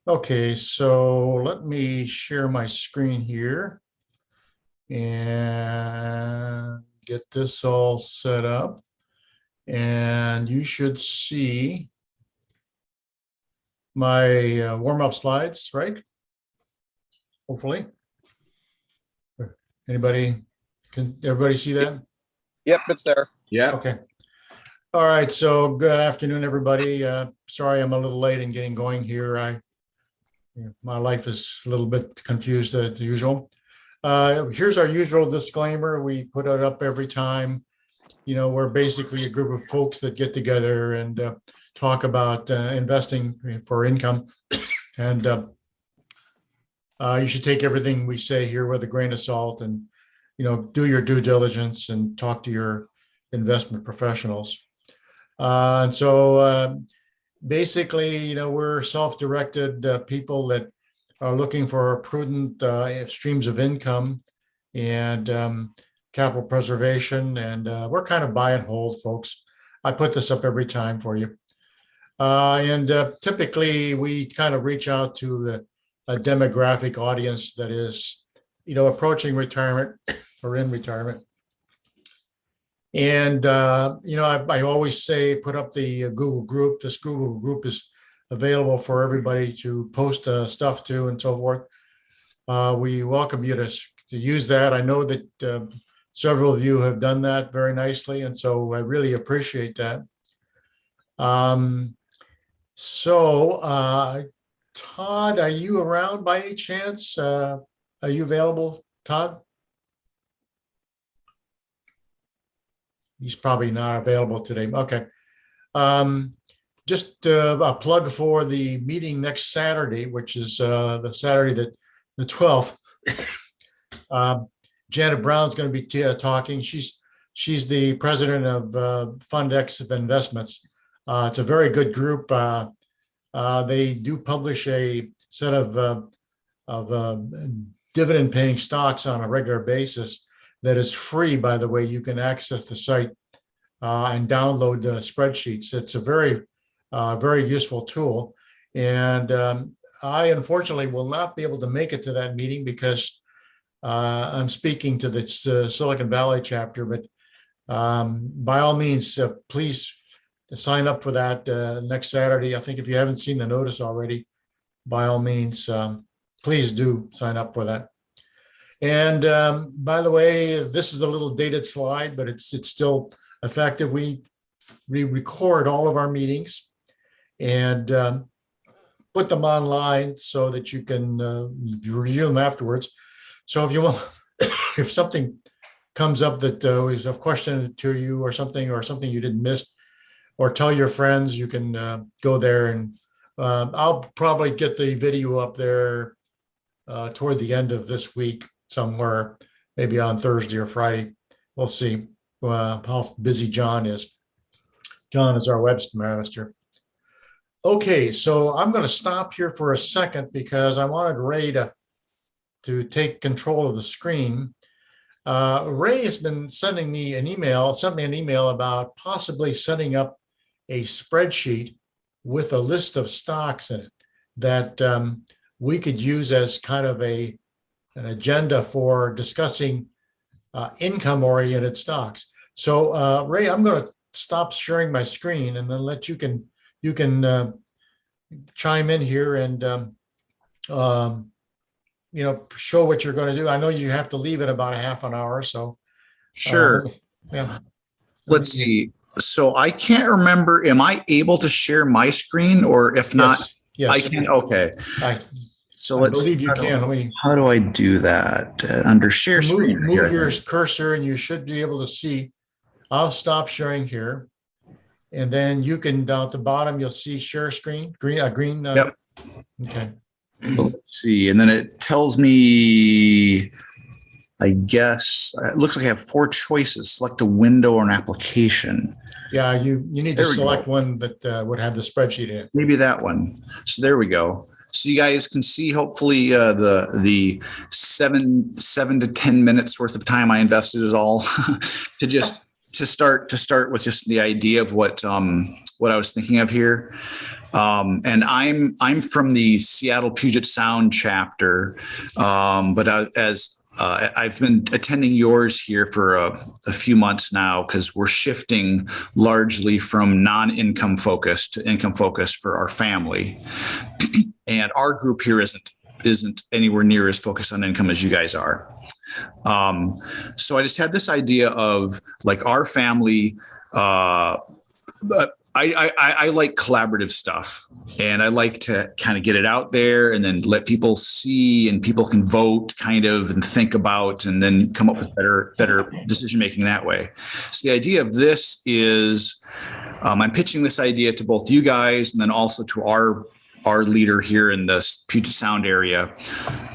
Okay, so let me share my screen here and get this all set up. And you should see my warm-up slides, right? Hopefully. Can everybody see that? Yep, it's there. Yeah. Okay. All right, so good afternoon, everybody. Sorry I'm a little late in getting going here. My life is a little bit confused as usual. Here's our usual disclaimer. We put it up every time. You know, we're basically a group of folks that get together and talk about investing for income. And you should take everything we say here with a grain of salt and, you know, do your due diligence and talk to your investment professionals. And so basically, you know, we're self-directed people that are looking for prudent streams of income and capital preservation. And we're kind of buy and hold, folks. I put this up every time for you. And typically, we kind of reach out to a demographic audience that is, you know, approaching retirement or in retirement. And, you know, I always say, put up the Google group. This Google group is available for everybody to post stuff to and so forth. We welcome you to use that. I know that several of you have done that very nicely. And so I really appreciate that. Todd, are you around by any chance? Are you available, Todd? He's probably not available today. Okay. Just a plug for the meeting next Saturday, which is the Saturday the 12th. Janet Brown's going to be talking. She's the president of Fund X of Investments. It's a very good group. They do publish a set of dividend-paying stocks on a regular basis. That is free, by the way. You can access the site and download the spreadsheets. It's a very, very useful tool. And I, unfortunately, will not be able to make it to that meeting because I'm speaking to the Silicon Valley chapter. But by all means, please sign up for that next Saturday. I think if you haven't seen the notice already, by all means, please do sign up for that. And by the way, this is a little dated slide, but it's still effective. We record all of our meetings and put them online so that you can review them afterwards. So if you want, if something comes up that is a question to you or something you didn't miss, or tell your friends, you can go there and I'll probably get the video up there toward the end of this week. Somewhere, maybe on Thursday or Friday. We'll see how busy John is. John is our webmaster. Okay, so I'm going to stop here for a second because I wanted Ray to take control of the screen. Ray has been sent me an email about possibly setting up a spreadsheet with a list of stocks in it that we could use as kind of an agenda for discussing income-oriented stocks. So Ray, I'm going to stop sharing my screen and then let you can chime in here and you know, show what you're going to do. I know you have to leave in about a half an hour, so Sure. Yeah. Let's see. So I can't remember. Am I able to share my screen, or if not, yes. I can. Okay. So let's believe you can. How do I do that? Under share screen. Move your cursor and you should be able to see. I'll stop sharing here. And then you can, down at the bottom, you'll see share screen, green. Yep. Okay. Let's see. And then it tells me, I guess, it looks like I have 4 choices. Select a window or an application. Yeah, you need to select one that would have the spreadsheet in it. Maybe that one. So there we go. So you guys can see hopefully the 7 to 10 minutes worth of time I invested is all to just to start with just the idea of what I was thinking of here. And I'm from the Seattle Puget Sound chapter, but I've been attending yours here for a few months now because we're shifting largely from non-income focus to income focus for our family, and our group here isn't anywhere near as focused on income as you guys are. So I just had this idea of like our family. But I like collaborative stuff, and I like to kind of get it out there and then let people see, and people can vote kind of and think about and then come up with better decision making that way. So the idea of this is I'm pitching this idea to both you guys and then also to our leader here in the Puget Sound area,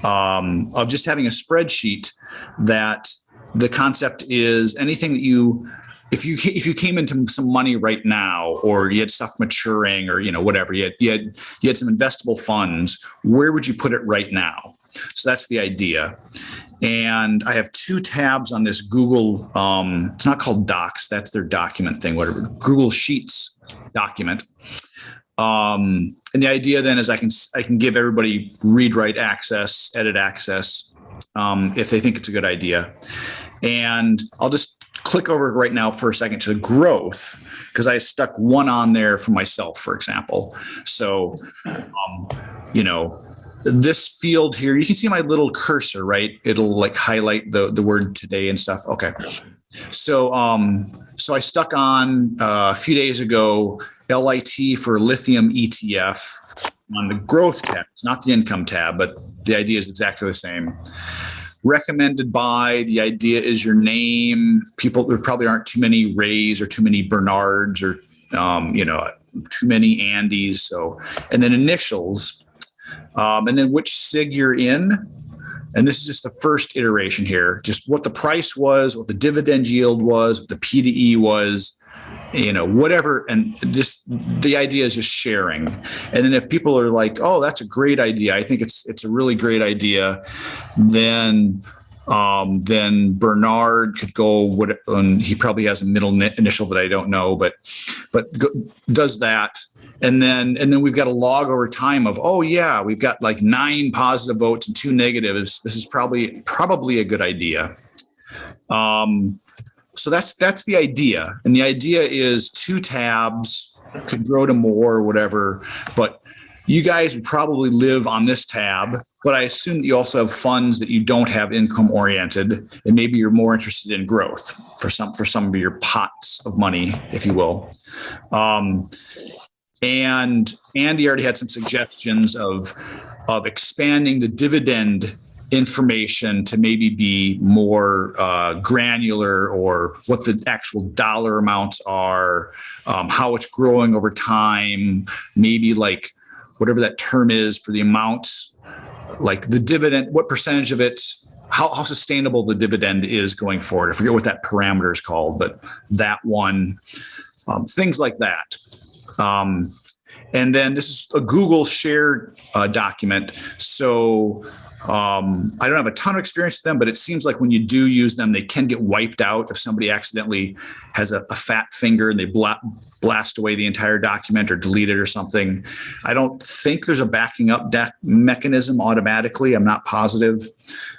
of just having a spreadsheet that the concept is anything that if you came into some money right now, or you had stuff maturing, or whatever, you had some investable funds, where would you put it right now? So that's the idea. And I have 2 tabs on this Google. It's not called Docs. That's their document thing. Whatever, Google Sheets document. And the idea then is I can give everybody read, write access, edit access, if they think it's a good idea. And I'll just click over right now for a second to growth, because I stuck one on there for myself, for example. So, this field here, you can see my little cursor, right? It'll like highlight the word today and stuff. Okay. So I stuck on a few days ago, LIT for lithium ETF on the growth tab, not the income tab, but the idea is exactly the same. Recommended by, the idea is your name. There probably aren't too many Rays or too many Bernards or, too many Andys. So, and then initials, and then which SIG you're in. And this is just the first iteration here, just what the price was, what the dividend yield was, what the PDE was, whatever. And just the idea is just sharing. And then if people are like, oh, that's a great idea, I think it's a really great idea, then Bernard could go, and he probably has a middle initial that I don't know, but does that. And then we've got a log over time of, oh yeah, we've got like 9 positive votes and 2 negatives. This is probably a good idea. So that's the idea. And the idea is 2 tabs, could grow to more or whatever, but you guys would probably live on this tab, but I assume that you also have funds that you don't have income oriented, and maybe you're more interested in growth for some of your pots of money, if you will. And Andy already had some suggestions of expanding the dividend information to maybe be more granular, or what the actual dollar amounts are, how it's growing over time, maybe like whatever that term is for the amounts, like the dividend, what percentage of it, how sustainable the dividend is going forward. I forget what that parameter is called, but that one, things like that. And then this is a Google shared document. So I don't have a ton of experience with them, but it seems like when you do use them, they can get wiped out if somebody accidentally has a fat finger and they blast away the entire document or delete it or something. I don't think there's a backing up mechanism automatically. I'm not positive.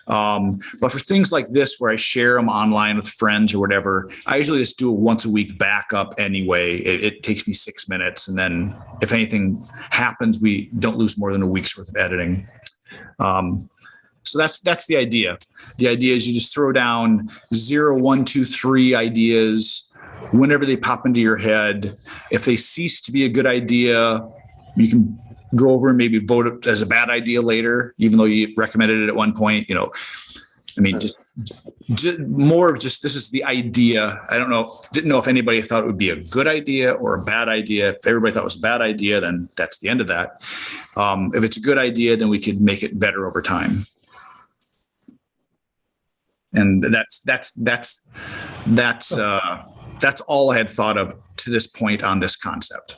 But for things like this, where I share them online with friends or whatever, I usually just do a once a week backup anyway. It takes me 6 minutes. And then if anything happens, we don't lose more than a week's worth of editing. So that's the idea. The idea is you just throw down 0, 1, 2, 3 ideas whenever they pop into your head. If they cease to be a good idea, you can go over and maybe vote it as a bad idea later, even though you recommended it at one point. Just more of just, this is the idea. Didn't know if anybody thought it would be a good idea or a bad idea. If everybody thought it was a bad idea, then that's the end of that. If it's a good idea, then we could make it better over time. And that's all I had thought of to this point on this concept.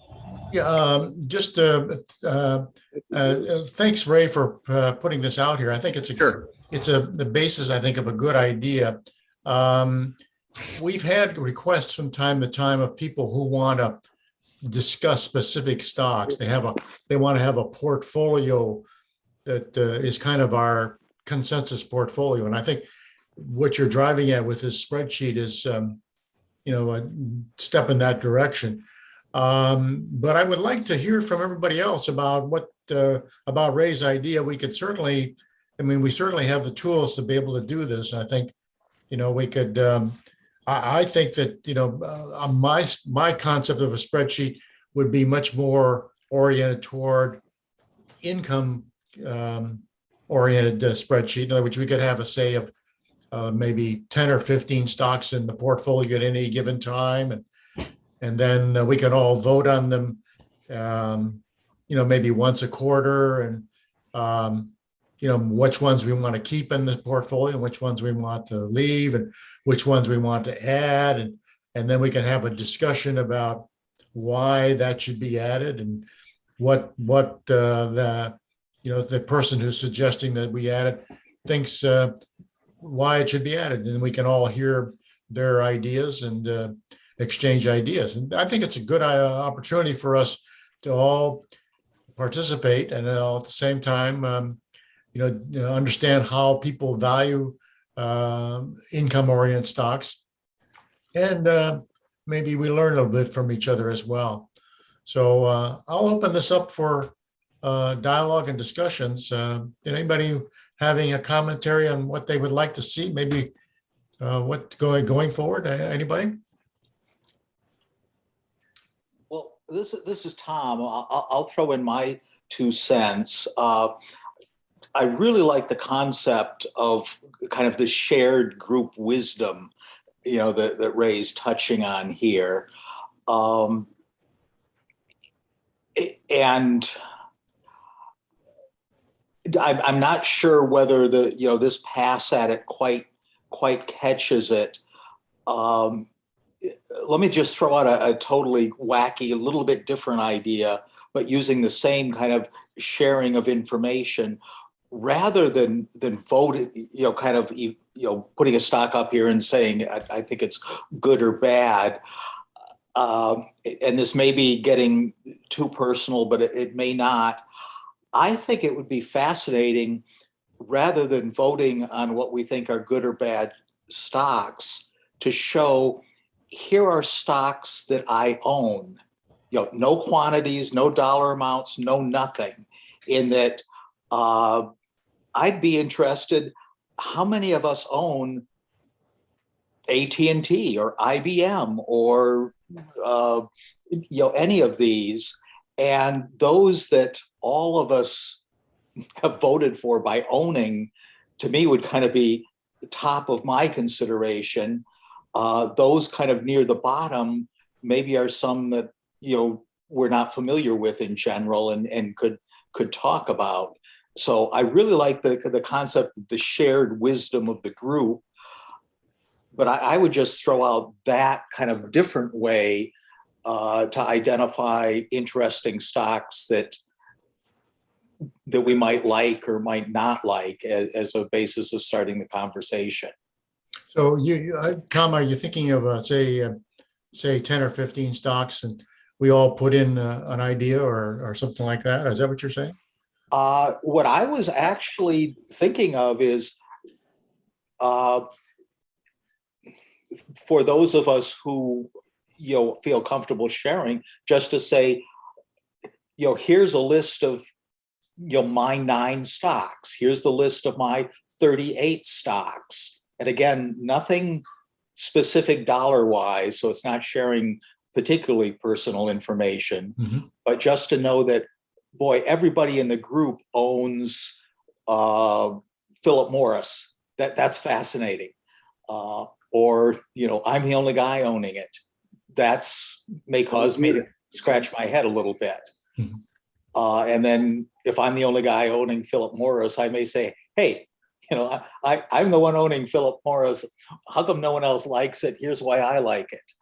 Yeah, thanks, Ray, for putting this out here. I think it's the basis, I think, of a good idea. we've had requests from time to time of people who want to discuss specific stocks. They want to have a portfolio that is kind of our consensus portfolio. And I think what you're driving at with this spreadsheet is, a step in that direction. But I would like to hear from everybody else about about Ray's idea. We could certainly, we certainly have the tools to be able to do this. I think, we could, I think that, my concept of a spreadsheet would be much more oriented toward income oriented spreadsheet. In other words, we could have a say of maybe 10 or 15 stocks in the portfolio at any given time. And then we can all vote on them, maybe once a quarter, and, which ones we want to keep in the portfolio, which ones we want to leave, and which ones we want to add. And then we can have a discussion about why that should be added, and what the person who's suggesting that we add it thinks why it should be added. And we can all hear their ideas and exchange ideas. And I think it's a good opportunity for us to all participate, and at the same time, understand how people value income-oriented stocks, and maybe we learn a little bit from each other as well. So I'll open this up for dialogue and discussions. Anybody having a commentary on what they would like to see, maybe what going forward? Anybody? Well, this is Tom. I'll throw in my 2 cents. I really like the concept of kind of the shared group wisdom, that Ray's touching on here. And I'm not sure whether this pass at it quite catches it. Let me just throw out a totally wacky, a little bit different idea, but using the same kind of sharing of information, rather than vote, putting a stock up here and saying, I think it's good or bad. And this may be getting too personal, but it may not. I think it would be fascinating, rather than voting on what we think are good or bad stocks, to show, here are stocks that I own, no quantities, no dollar amounts, no nothing, in that I'd be interested, how many of us own AT&T or IBM or any of these, and those that all of us have voted for by owning, to me, would kind of be the top of my consideration. Those kind of near the bottom maybe are some that we're not familiar with in general, and could talk about. So I really like the concept of the shared wisdom of the group. But I would just throw out that kind of different way to identify interesting stocks that we might like or might not like as a basis of starting the conversation. So Tom, are you thinking of say 10 or 15 stocks, and we all put in an idea or something like that? Is that what you're saying? What I was actually thinking of is, for those of us who feel comfortable sharing, just to say, here's a list of my 9 stocks. Here's the list of my 38 stocks. And again, nothing specific dollar-wise, so it's not sharing particularly personal information, but just to know that, boy, everybody in the group owns Philip Morris. That's fascinating. Or, I'm the only guy owning it. That's may cause me to scratch my head a little bit. And then if I'm the only guy owning Philip Morris, I may say, hey, I'm the one owning Philip Morris. How come no one else likes it? Here's why I like it.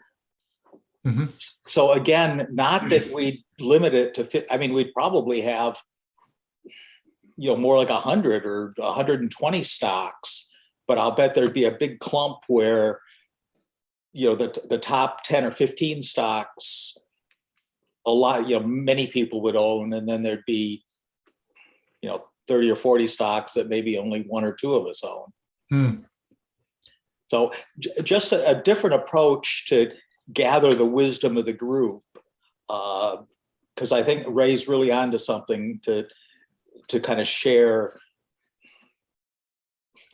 So again, not that we limit it to fit. I mean, we'd probably have, more like 100 or 120 stocks, but I'll bet there'd be a big clump where the top 10 or 15 stocks, many people would own, and then there'd be, 30 or 40 stocks that maybe only one or two of us own. Hmm. So just a different approach to gather the wisdom of the group. Because I think Ray's really onto something to kind of share,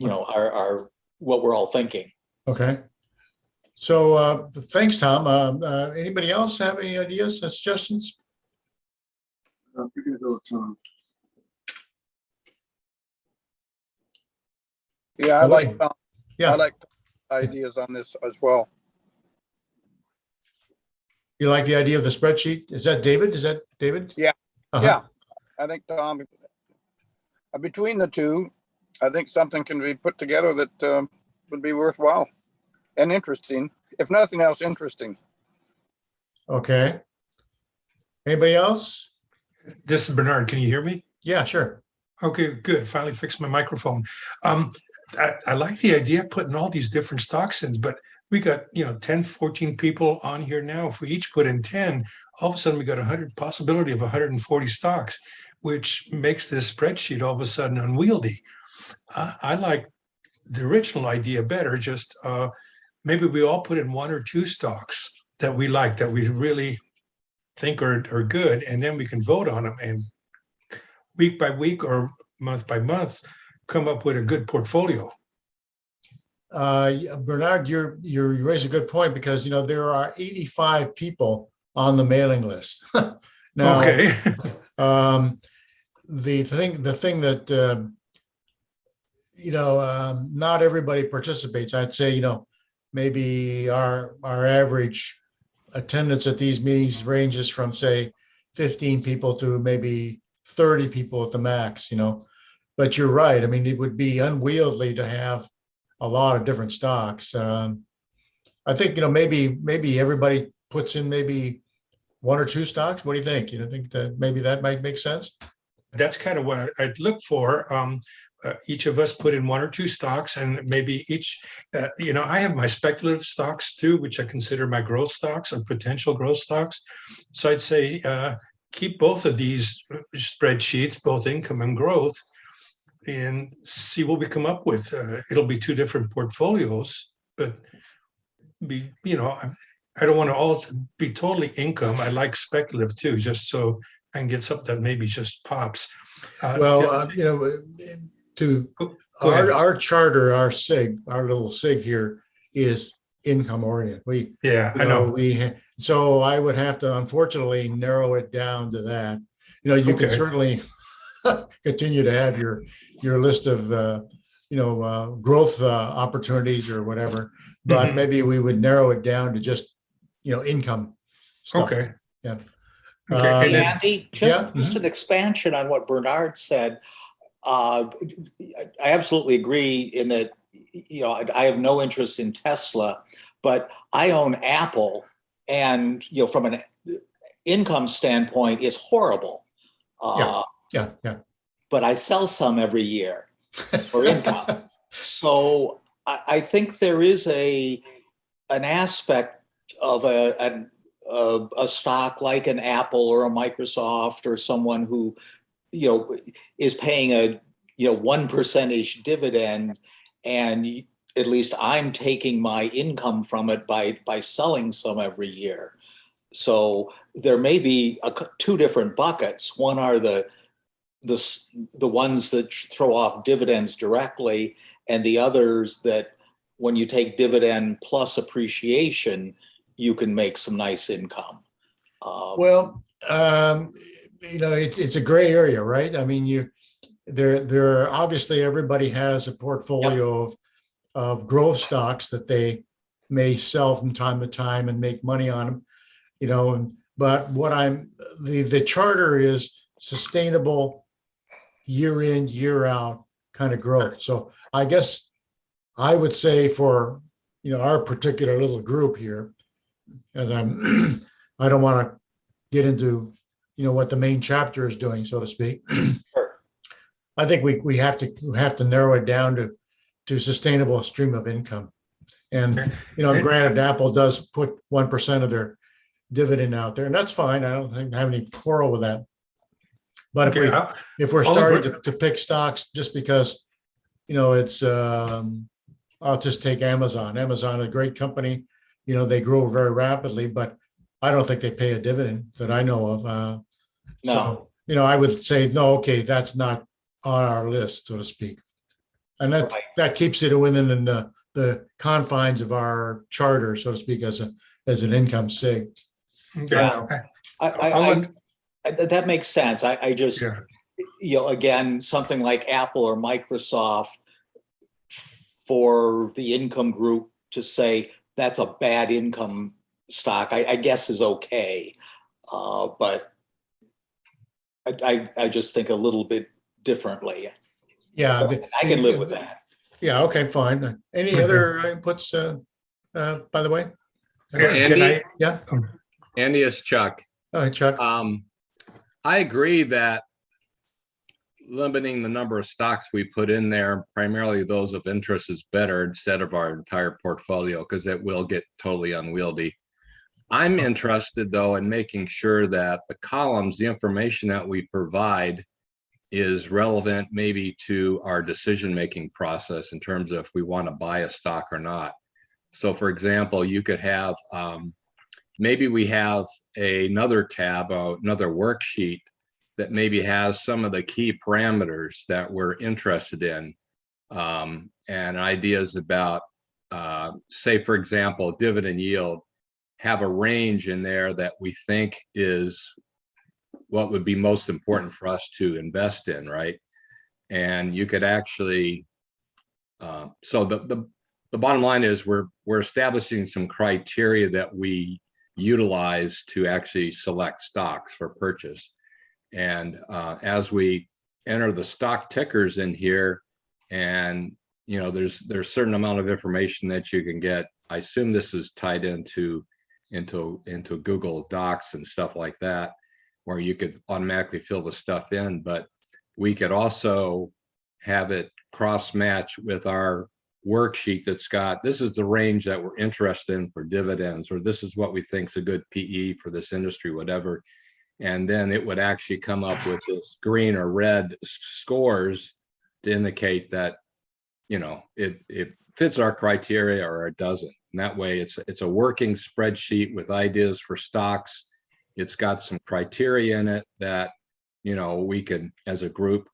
our what we're all thinking. Okay. So thanks, Tom. Anybody else have any ideas and suggestions? You're gonna go with Tom. Yeah, I like Yeah. ideas on this as well. You like the idea of the spreadsheet? Is that David? Yeah. Uh-huh. Yeah, I think Tom, between the two, I think something can be put together that would be worthwhile and interesting. If nothing else, interesting. Okay. Anybody else? This is Bernard. Can you hear me? Yeah, sure. Okay, good. Finally fixed my microphone. I like the idea of putting all these different stocks in, but we got, 10, 14 people on here now. If we each put in 10, all of a sudden we got 100 possibility of 140 stocks, which makes this spreadsheet all of a sudden unwieldy. I like the original idea better. Just maybe we all put in one or two stocks that we like, that we really think are good, and then we can vote on them and week by week or month by month come up with a good portfolio. Bernard, you raise a good point, because there are 85 people on the mailing list. Now, Okay. the thing that not everybody participates. I'd say maybe our average attendance at these meetings ranges from, say, 15 people to maybe 30 people at the max. But you're right. I mean, it would be unwieldy to have a lot of different stocks. I think maybe everybody puts in maybe one or two stocks. What do you think? Think that maybe that might make sense? That's kind of what I'd look for. Each of us put in one or two stocks, and maybe each, I have my speculative stocks too, which I consider my growth stocks or potential growth stocks. So I'd say keep both of these spreadsheets, both income and growth, and see what we come up with. It'll be two different portfolios, but I don't want to all be totally income. I like speculative too, just so I can get something that maybe just pops. Our charter, our SIG, our little SIG here is income oriented. I know. So I would have to unfortunately narrow it down to that. You can certainly continue to have your list of growth opportunities or whatever, but maybe we would narrow it down to just income stuff. Okay. Yeah. Hey, Andy, just mm-hmm. an expansion on what Bernard said. I absolutely agree in that, I have no interest in Tesla, but I own Apple, and, from an income standpoint, it's horrible. Yeah. But I sell some every year for income. So I think there is an aspect of a stock like an Apple or a Microsoft or someone who, is paying a 1% dividend, and at least I'm taking my income from it by selling some every year. So there may be two different buckets. One are the ones that throw off dividends directly, and the others that when you take dividend plus appreciation, you can make some nice income. It's a gray area, right? I mean, there obviously everybody has a portfolio of growth stocks that they may sell from time to time and make money on them, but the charter is sustainable year in, year out kind of growth. So I guess I would say for, our particular little group here, and I don't want to get into, what the main chapter is doing, so to speak. Sure. I think we have to narrow it down to sustainable stream of income. And, granted, Apple does put 1% of their dividend out there, and that's fine. I don't think I have any quarrel with that. But Okay, if we're I'll starting agree. to pick stocks just because, it's, I'll just take Amazon. Amazon, a great company, they grow very rapidly, but I don't think they pay a dividend that I know of. So, I would say, no, okay, that's not on our list, so to speak. And that keeps it within the confines of our charter, so to speak, as an income SIG. Okay. Yeah. That makes sense. I just, Yeah. again, something like Apple or Microsoft, for the income group to say that's a bad income stock, I guess is okay. But I just think a little bit differently. Yeah. I can live with that. Yeah, okay, fine. Any other inputs, by the way? Andy? Yeah. Andy, is Chuck. All right, Chuck. I agree that limiting the number of stocks we put in there, primarily those of interest, is better instead of our entire portfolio, because it will get totally unwieldy. I'm interested, though, in making sure that the columns, the information that we provide, is relevant maybe to our decision-making process in terms of if we want to buy a stock or not. So, for example, you could have, maybe we have another tab, another worksheet that maybe has some of the key parameters that we're interested in, and ideas about, say, for example, dividend yield, have a range in there that we think is what would be most important for us to invest in, right? And you could actually, so the bottom line is we're establishing some criteria that we utilize to actually select stocks for purchase. And as we enter the stock tickers in here, and there's a certain amount of information that you can get. I assume this is tied into Google Docs and stuff like that, where you could automatically fill the stuff in. But we could also have it cross-match with our worksheet that's got, this is the range that we're interested in for dividends, or this is what we think is a good PE for this industry, whatever. And then it would actually come up with this green or red scores to indicate that, it fits our criteria or it doesn't. And that way it's a working spreadsheet with ideas for stocks. It's got some criteria in it that, we can, as a group,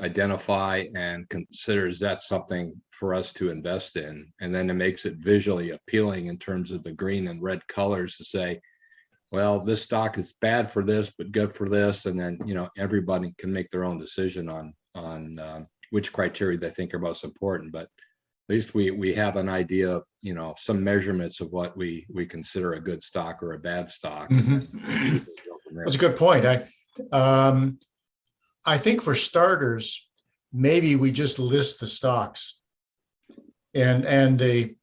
identify and consider, is that something for us to invest in? And then it makes it visually appealing in terms of the green and red colors to say, well, this stock is bad for this, but good for this. And then, everybody can make their own decision on which criteria they think are most important. But at least we have an idea of, some measurements of what we consider a good stock or a bad stock. That's a good point. I think for starters, maybe we just list the stocks and maybe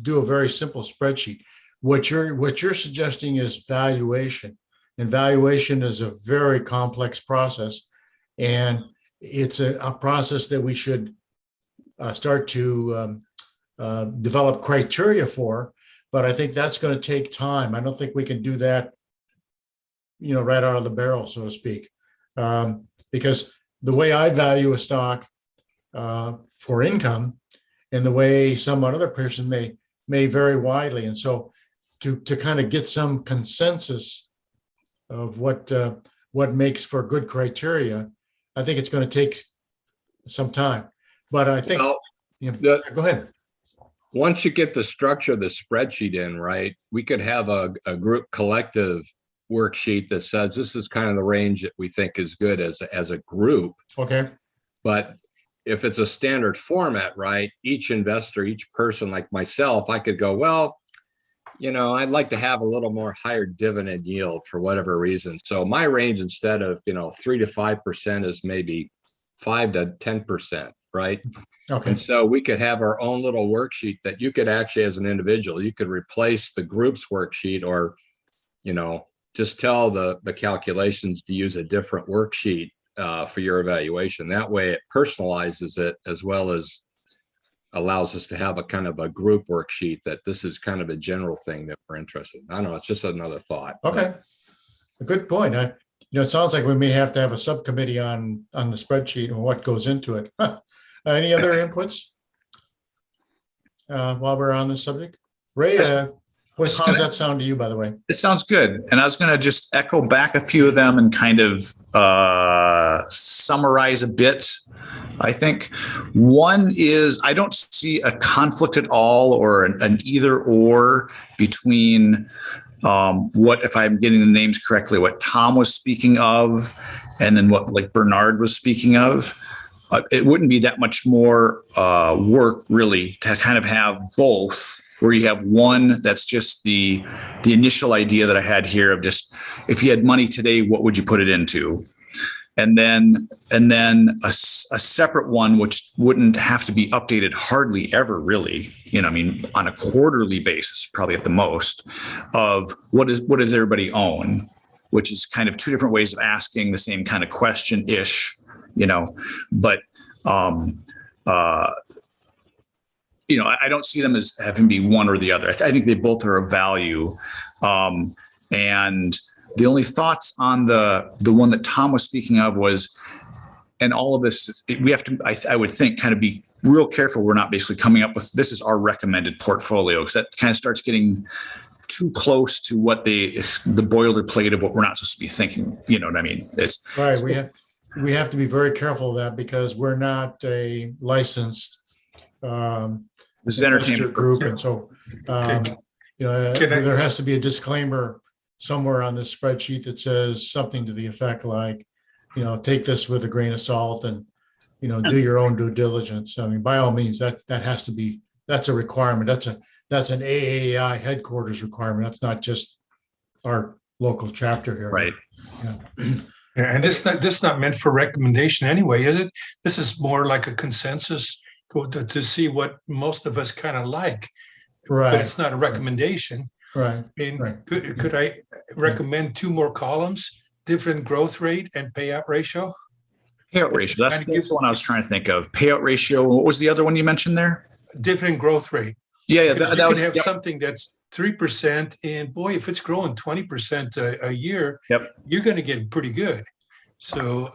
do a very simple spreadsheet. What you're suggesting is valuation, and valuation is a very complex process, and it's a process that we should start to develop criteria for. But I think that's going to take time. I don't think we can do that, right out of the barrel, so to speak, because the way I value a stock for income and the way some other person may vary widely. And so to kind of get some consensus of what makes for good criteria, I think it's going to take some time. But I think, go ahead. Once you get the structure of the spreadsheet in, right, we could have a group collective worksheet that says this is kind of the range that we think is good as a group. Okay. But if it's a standard format, right, each investor, each person like myself, I could go, well, I'd like to have a little more higher dividend yield for whatever reason. So my range, instead of, 3 to 5%, is maybe 5 to 10%, right? Okay. And so we could have our own little worksheet that you could actually, as an individual, you could replace the group's worksheet, or, just tell the calculations to use a different worksheet for your evaluation. That way it personalizes it, as well as, allows us to have a kind of a group worksheet that this is kind of a general thing that we're interested in. I don't know, it's just another thought. Okay, a good point. It sounds like we may have to have a subcommittee on the spreadsheet and what goes into it. Any other inputs? While we're on this subject, Ray, how's that sound to you, by the way? It sounds good. And I was going to just echo back a few of them and kind of summarize a bit. I think one is I don't see a conflict at all or an either or between what, if I'm getting the names correctly, what Tom was speaking of, and then what like Bernard was speaking of. It wouldn't be that much more work really to kind of have both, where you have one that's just the initial idea that I had here of just, if you had money today, what would you put it into? And then a separate one, which wouldn't have to be updated hardly ever really, I mean, on a quarterly basis, probably at the most, of what does everybody own, which is kind of two different ways of asking the same kind of question-ish, but I don't see them as having to be one or the other. I think they both are of value. And the only thoughts on the one that Tom was speaking of was, and all of this, we have to, I would think, kind of be real careful. We're not basically coming up with, this is our recommended portfolio, because that kind of starts getting too close to what the boilerplate of what we're not supposed to be thinking. You know what I mean? It's right. We have to be very careful of that because we're not a licensed this is entertainment group. And so, there has to be a disclaimer somewhere on this spreadsheet that says something to the effect like, take this with a grain of salt and, do your own due diligence. I mean, by all means, that has to be, that's a requirement. That's an AAI headquarters requirement. That's not just our local chapter here. Right. Yeah. And this is not meant for recommendation anyway, is it? This is more like a consensus to see what most of us kind of like. Right. But it's not a recommendation. Right. I mean, Right. Could I recommend two more columns, dividend growth rate and payout ratio? Payout ratio. That's the one I was trying to think of. Payout ratio. What was the other one you mentioned there? Dividend growth rate. Yeah. You could have something that's 3%, and boy, if it's growing 20% a year, you're going to get pretty good. So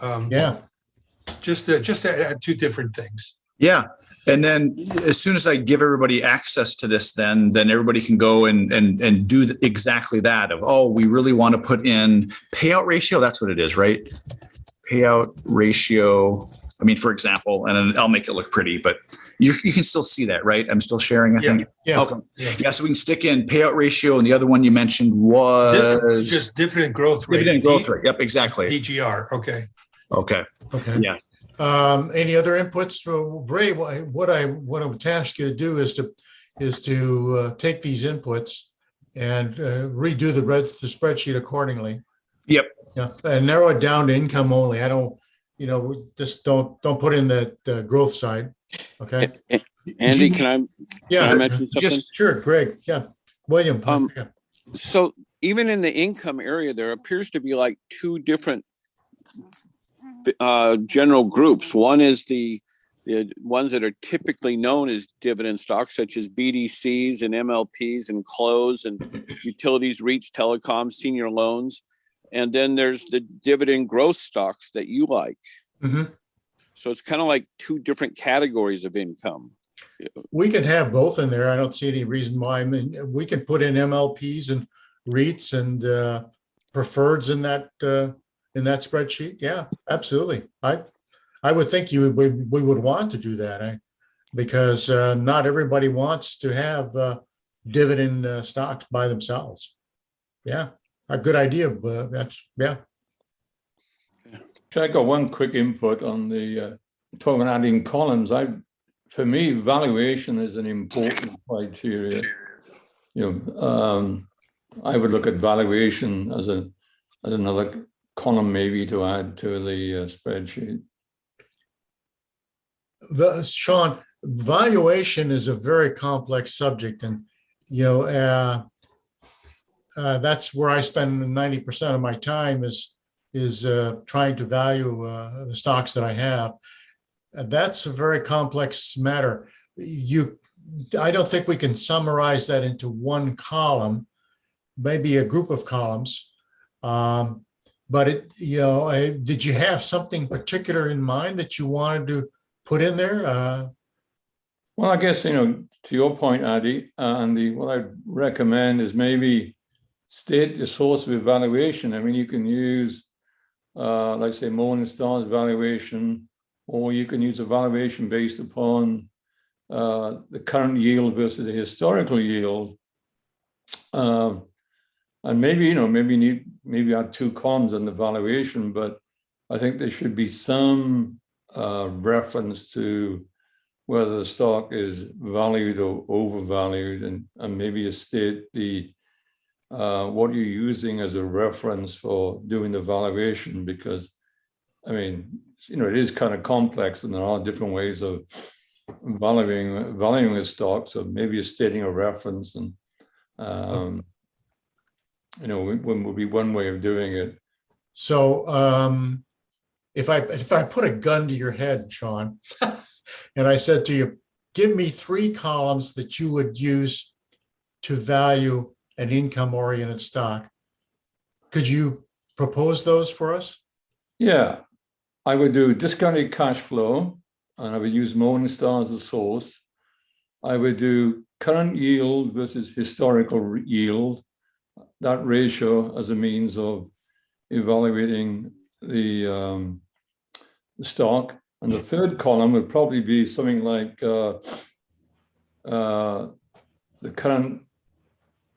just add two different things. Yeah. And then as soon as I give everybody access to this, then everybody can go and do exactly that of, we really want to put in payout ratio. That's what it is, right? Payout ratio. I mean, for example, and I'll make it look pretty, but you can still see that, right? I'm still sharing, I think. Yeah. Okay. Yeah. So we can stick in payout ratio, and the other one you mentioned was just dividend growth rate. Dividend growth rate. Yep, exactly. DGR. Okay. Okay. Yeah. Any other inputs for Ray? What I would task you to do is to take these inputs and redo the spreadsheet accordingly. Yep. Yeah, and narrow it down to income only. I don't, just don't put in the growth side. Okay. Andy, can I mention something? Just sure, Greg. Yeah, William. Yeah. So even in the income area, there appears to be like two different general groups. One is the ones that are typically known as dividend stocks, such as BDCs and MLPs and CLOs and utilities, REITs, telecoms, senior loans. And then there's the dividend growth stocks that you like. Mm-hmm. So it's kind of like two different categories of income. We can have both in there. I don't see any reason why. I mean, we can put in MLPs and REITs and preferreds in that spreadsheet. Yeah, absolutely. I would think we would want to do that, because not everybody wants to have dividend stocks by themselves. Yeah, a good idea, but yeah. I got one quick input on the talking about adding columns. For me, valuation is an important criteria. I would look at valuation as another column maybe to add to the spreadsheet. Sean, valuation is a very complex subject, and that's where I spend 90% of my time is trying to value the stocks that I have. That's a very complex matter. I don't think we can summarize that into one column, maybe a group of columns. But did you have something particular in mind that you wanted to put in there? Well, I guess, to your point, Andy, what I'd recommend is maybe state the source of evaluation. I mean, you can use, like say, Morningstar's valuation, or you can use a valuation based upon the current yield versus the historical yield. And maybe, maybe add 2 columns on the valuation, but I think there should be some reference to whether the stock is valued or overvalued, and maybe you state what you're using as a reference for doing the valuation, because I mean, it is kind of complex and there are different ways of valuing a stock. So maybe you're stating a reference, and would be one way of doing it. So if I put a gun to your head, Sean, and I said to you, give me 3 columns that you would use to value an income-oriented stock, could you propose those for us? Yeah, I would do discounted cash flow, and I would use Morningstar as a source. I would do current yield versus historical yield, that ratio as a means of evaluating the stock. And the third column would probably be something like the current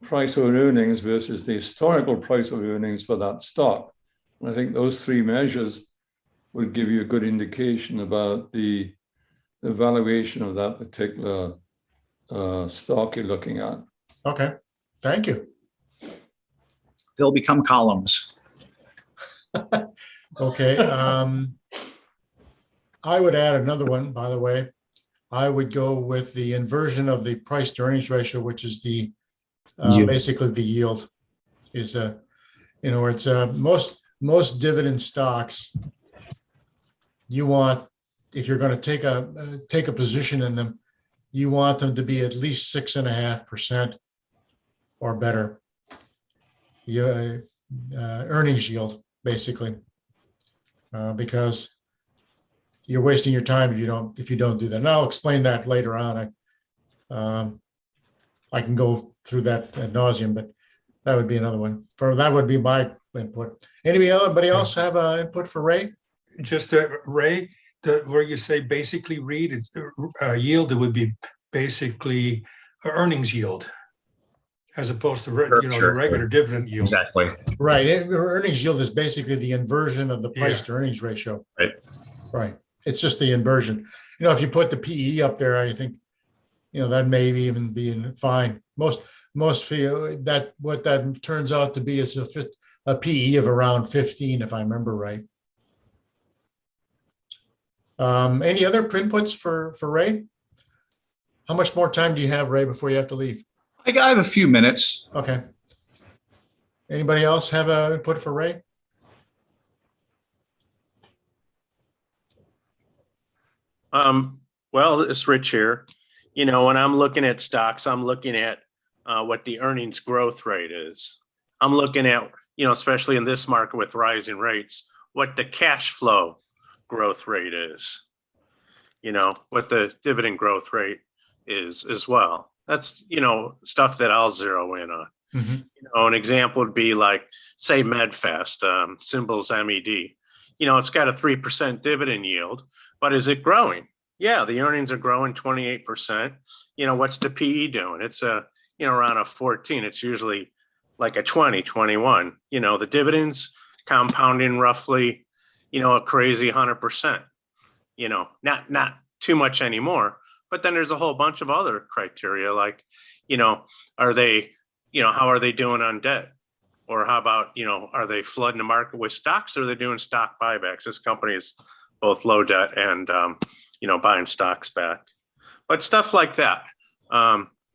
price of earnings versus the historical price of earnings for that stock. And I think those 3 measures would give you a good indication about the valuation of that particular stock you're looking at. Okay, thank you. They'll become columns. Okay. I would add another one, by the way. I would go with the inversion of the price to earnings ratio, which is the basically the yield is it's most dividend stocks. You want, if you're going to take a position in them, you want them to be at least 6.5% or better. Earnings yield, basically, because you're wasting your time if you don't do that. And I'll explain that later on. I can go through that ad nauseum, but that would be another one. That would be my input. Anybody else have input for Ray? Just Ray, where you say basically read yield, it would be basically earnings yield, as opposed to the regular dividend yield. Exactly. Right. Earnings yield is basically the inversion of the price to earnings ratio. Right. Right. It's just the inversion. If you put the PE up there, I think, that may even be fine. Most feel that what that turns out to be is a PE of around 15, if I remember right. Any other inputs for Ray? How much more time do you have, Ray, before you have to leave? I have a few minutes. Okay. Anybody else have an input for Ray? Well, it's Rich here. When I'm looking at stocks, I'm looking at what the earnings growth rate is. I'm looking at, especially in this market with rising rates, what the cash flow growth rate is, what the dividend growth rate is as well. That's, stuff that I'll zero in on. Mm-hmm. An example would be like, say, Medfast, symbols MED. It's got a 3% dividend yield, but is it growing? Yeah, the earnings are growing 28%. What's the PE doing? It's around a 14. It's usually like a 20, 21. The dividends compounding roughly, a crazy 100%. Not too much anymore. But then there's a whole bunch of other criteria, like, are they, how are they doing on debt? Or how about, are they flooding the market with stocks, or are they doing stock buybacks? This company is both low debt and, buying stocks back. But stuff like that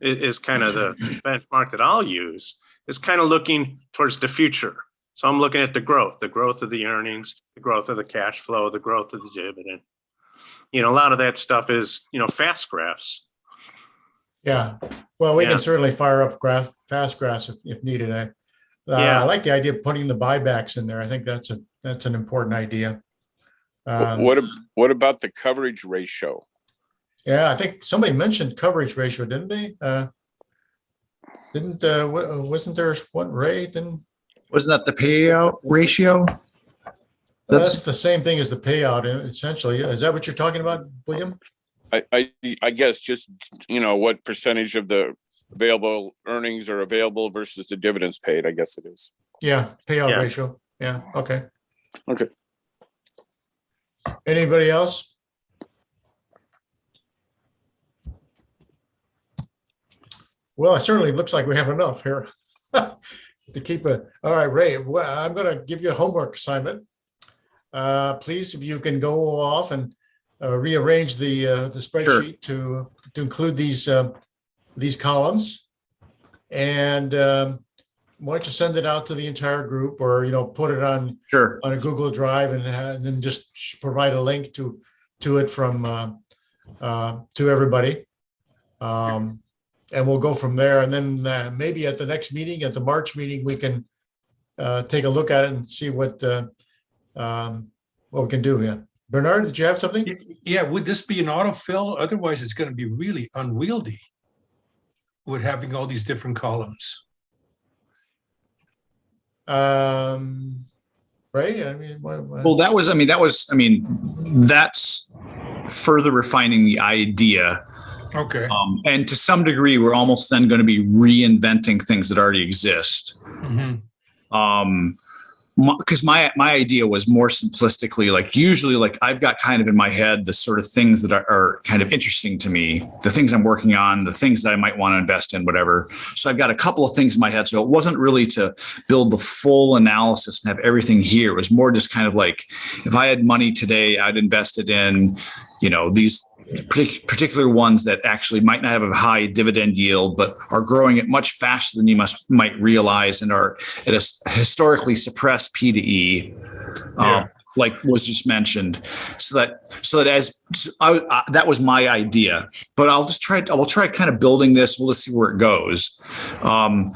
is kind of the benchmark that I'll use, is kind of looking towards the future. So I'm looking at the growth of the earnings, the growth of the cash flow, the growth of the dividend. A lot of that stuff is, fast graphs. Yeah, well, we Yeah. can certainly fire up fast graphs if needed. I Yeah. like the idea of putting the buybacks in there. I think that's an important idea. What about the coverage ratio? Yeah, I think somebody mentioned coverage ratio, didn't they? Wasn't there one, Ray? Wasn't that the payout ratio? That's the same thing as the payout, essentially. Is that what you're talking about, William? I guess just, what percentage of the available earnings are available versus the dividends paid, I guess it is. Yeah, payout Yeah. ratio. Yeah, okay. Okay. Anybody else? Well, it certainly looks like we have enough here to keep it. All right, Ray, I'm going to give you a homework assignment. Please, if you can go off and rearrange the spreadsheet to include these columns, and why don't you send it out to the entire group, or put it on a Google Drive, and then just provide a link to it from to everybody, and we'll go from there. And then maybe at the next meeting, at the March meeting, we can take a look at it and see what we can do here. Bernard, did you have something? Yeah, would this be an autofill? Otherwise, it's going to be really unwieldy with having all these different columns. Ray, I mean, Well, that's further refining the idea. Okay. And to some degree, we're almost then going to be reinventing things that already exist. Mm-hmm. Because my idea was more simplistically, like usually, like I've got kind of in my head the sort of things that are kind of interesting to me, the things I'm working on, the things that I might want to invest in, whatever. So I've got a couple of things in my head. So it wasn't really to build the full analysis and have everything here. It was more just kind of like, if I had money today, I'd invest it in, these particular ones that actually might not have a high dividend yield, but are growing at much faster than you might realize, and are at a historically suppressed P to E, like was just mentioned. So that was my idea. But I will try kind of building this. We'll just see where it goes. And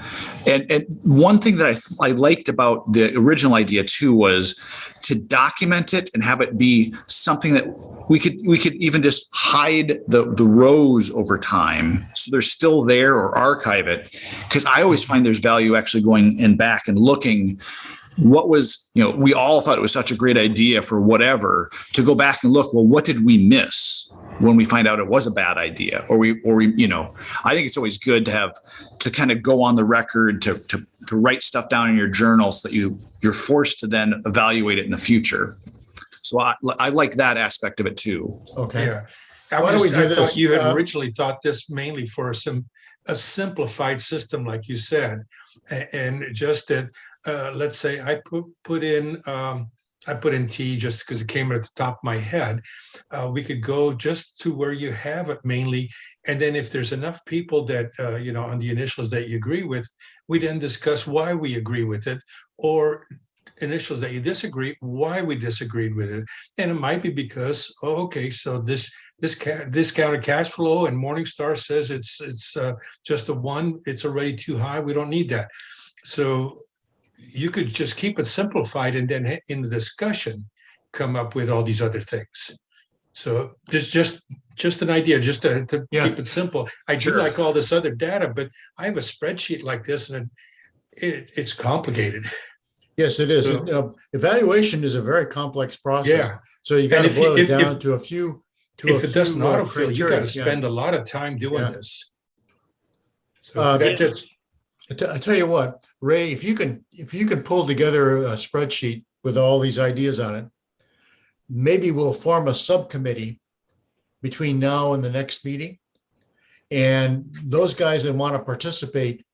one thing that I liked about the original idea too was to document it and have it be something that we could even just hide the rows over time, so they're still there, or archive it. Because I always find there's value actually going in back and looking what was, we all thought it was such a great idea for whatever, to go back and look, well, what did we miss when we find out it was a bad idea? Or we, I think it's always good to kind of go on the record, to write stuff down in your journal, so that you're forced to then evaluate it in the future. So I like that aspect of it too. Okay. Yeah. Why don't we do I this? thought you had originally thought this mainly for a simplified system, like you said, and just that. Let's say I put in T just because it came at the top of my head. We could go just to where you have it mainly, and then if there's enough people that on the initials that you agree with, we then discuss why we agree with it, or initials that you disagree, why we disagreed with it. And it might be because, so this discounted cash flow and Morningstar says it's just a 1, it's already too high, we don't need that. So you could just keep it simplified, and then in the discussion come up with all these other things. So just an idea, just to keep it simple. I do like all this other data, but I have a spreadsheet like this, and it's complicated. Yes, it is. So, evaluation is a very complex process. Yeah. So you got to boil it down to a few. If it doesn't autofill, you got to criteria. spend a lot of time doing this. So I tell you what, Ray, if you can pull together a spreadsheet with all these ideas on it, maybe we'll form a subcommittee between now and the next meeting. And those guys that want to participate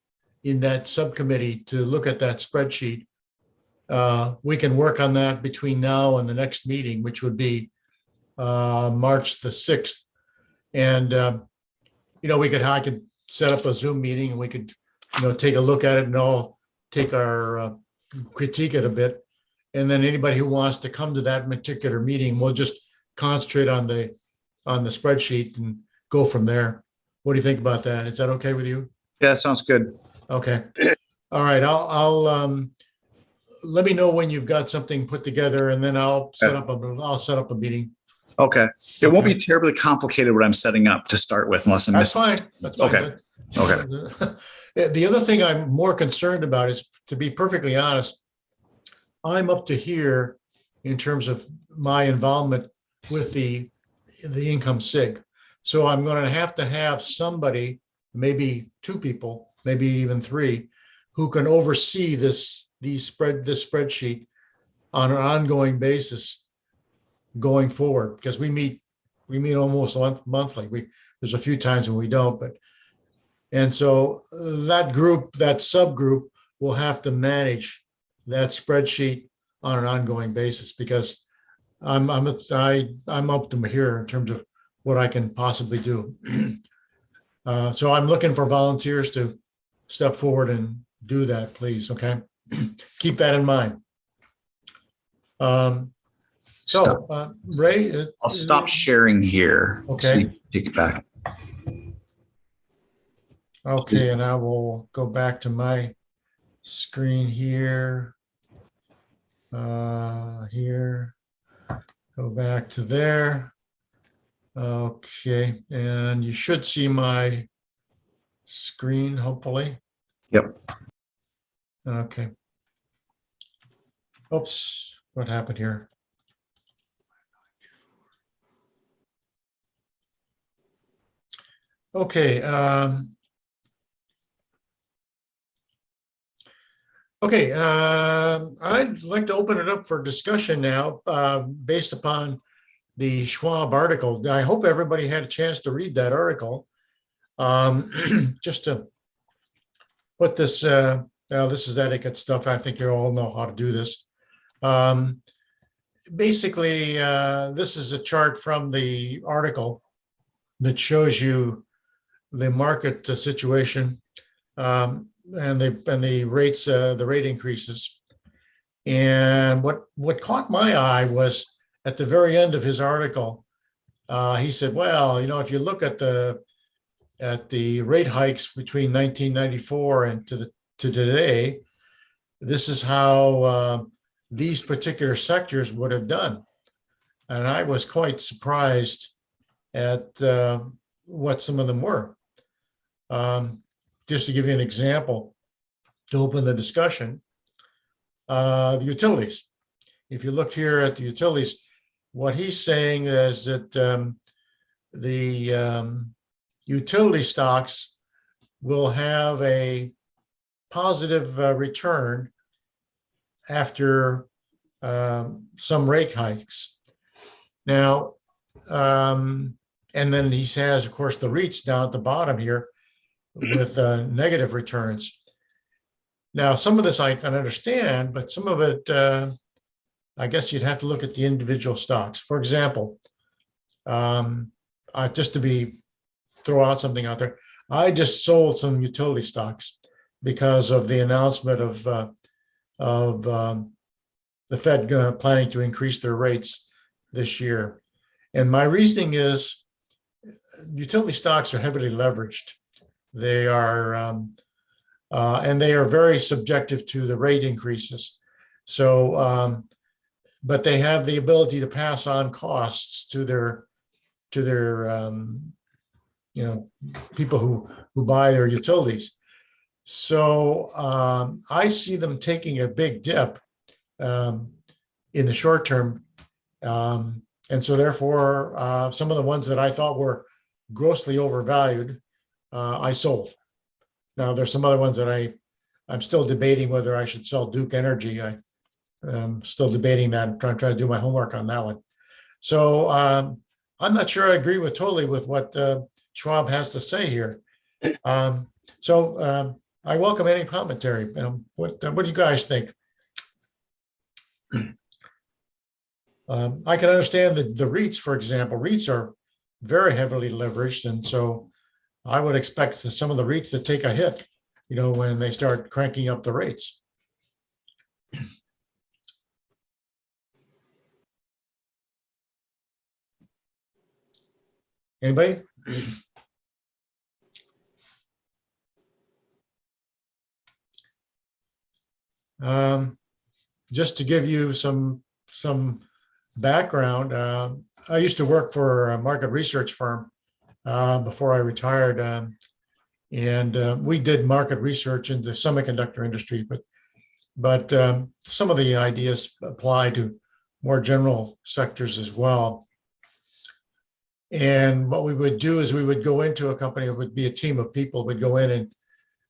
in that subcommittee to look at that spreadsheet, we can work on that between now and the next meeting, which would be March the 6th. And, I could set up a Zoom meeting, and we could take a look at it, and all take our critique it a bit. And then anybody who wants to come to that particular meeting, we'll just concentrate on the spreadsheet and go from there. What do you think about that? Is that okay with you? Yeah, that sounds good. Okay. All right. I'll let me know when you've got something put together, and then I'll set up a meeting. Okay. It won't be terribly complicated what I'm setting up to start with, unless I'm That's missing. fine. That's fine. Okay. Okay. The other thing I'm more concerned about is, to be perfectly honest, I'm up to here in terms of my involvement with the Income SIG. So I'm going to have somebody, maybe two people, maybe even three, who can oversee this spreadsheet on an ongoing basis going forward, because we meet almost monthly. There's a few times when we don't, but and so that subgroup will have to manage that spreadsheet on an ongoing basis, because I'm up to here in terms of what I can possibly do. So I'm looking for volunteers to step forward and do that, please. Okay, keep that in mind. Ray, I'll stop sharing here. Okay. So you can take it back. Okay, and I will go back to my screen here. Here, go back to there. Okay, and you should see my screen, hopefully. Yep. Okay. Oops, what happened here? Okay. Okay, I'd like to open it up for discussion now, based upon the Schwab article. I hope everybody had a chance to read that article. Just to put this, this is etiquette stuff. I think you all know how to do this. Basically, this is a chart from the article that shows you the market situation, and the rates, the rate increases. And what caught my eye was at the very end of his article, he said, well, if you look at the rate hikes between 1994 and to today, this is how these particular sectors would have done. And I was quite surprised at what some of them were. Just to give you an example, to open the discussion, the utilities. If you look here at the utilities, what he's saying is that the utility stocks will have a positive return after some rate hikes. Now, and then he has, of course, the REITs down at the bottom here with negative returns. Now, some of this I can understand, but some of it, I guess you'd have to look at the individual stocks. For example, just to throw out something out there, I just sold some utility stocks because of the announcement of the Fed planning to increase their rates this year. And my reasoning is utility stocks are heavily leveraged. They are, and they are very subjective to the rate increases. So, but they have the ability to pass on costs to their people who buy their utilities. So I see them taking a big dip in the short term. And so therefore, some of the ones that I thought were grossly overvalued, I sold. Now there's some other ones that I'm still debating whether I should sell Duke Energy. I'm still debating that. I'm trying to do my homework on that one. So I'm not sure I agree totally with what Schwab has to say here. So I welcome any commentary. What do you guys think? I can understand that the REITs, for example, REITs are very heavily leveraged. And so I would expect some of the REITs to take a hit, when they start cranking up the rates. Anybody? Just to give you some background, I used to work for a market research firm before I retired, and we did market research in the semiconductor industry, but some of the ideas apply to more general sectors as well. And what we would do is we would go into a company, it would be a team of people, would go in and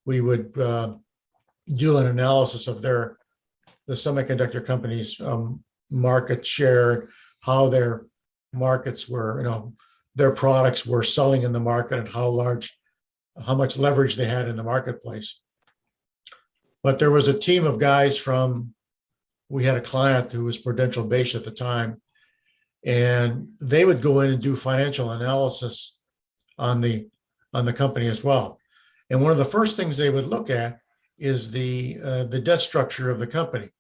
we would do an analysis of the semiconductor company's market share, how their markets were, their products were selling in the market and how much leverage they had in the marketplace. But there was a team of guys we had a client who was Prudential based at the time, and they would go in and do financial analysis on the company as well. And one of the first things they would look at is the debt structure of the company.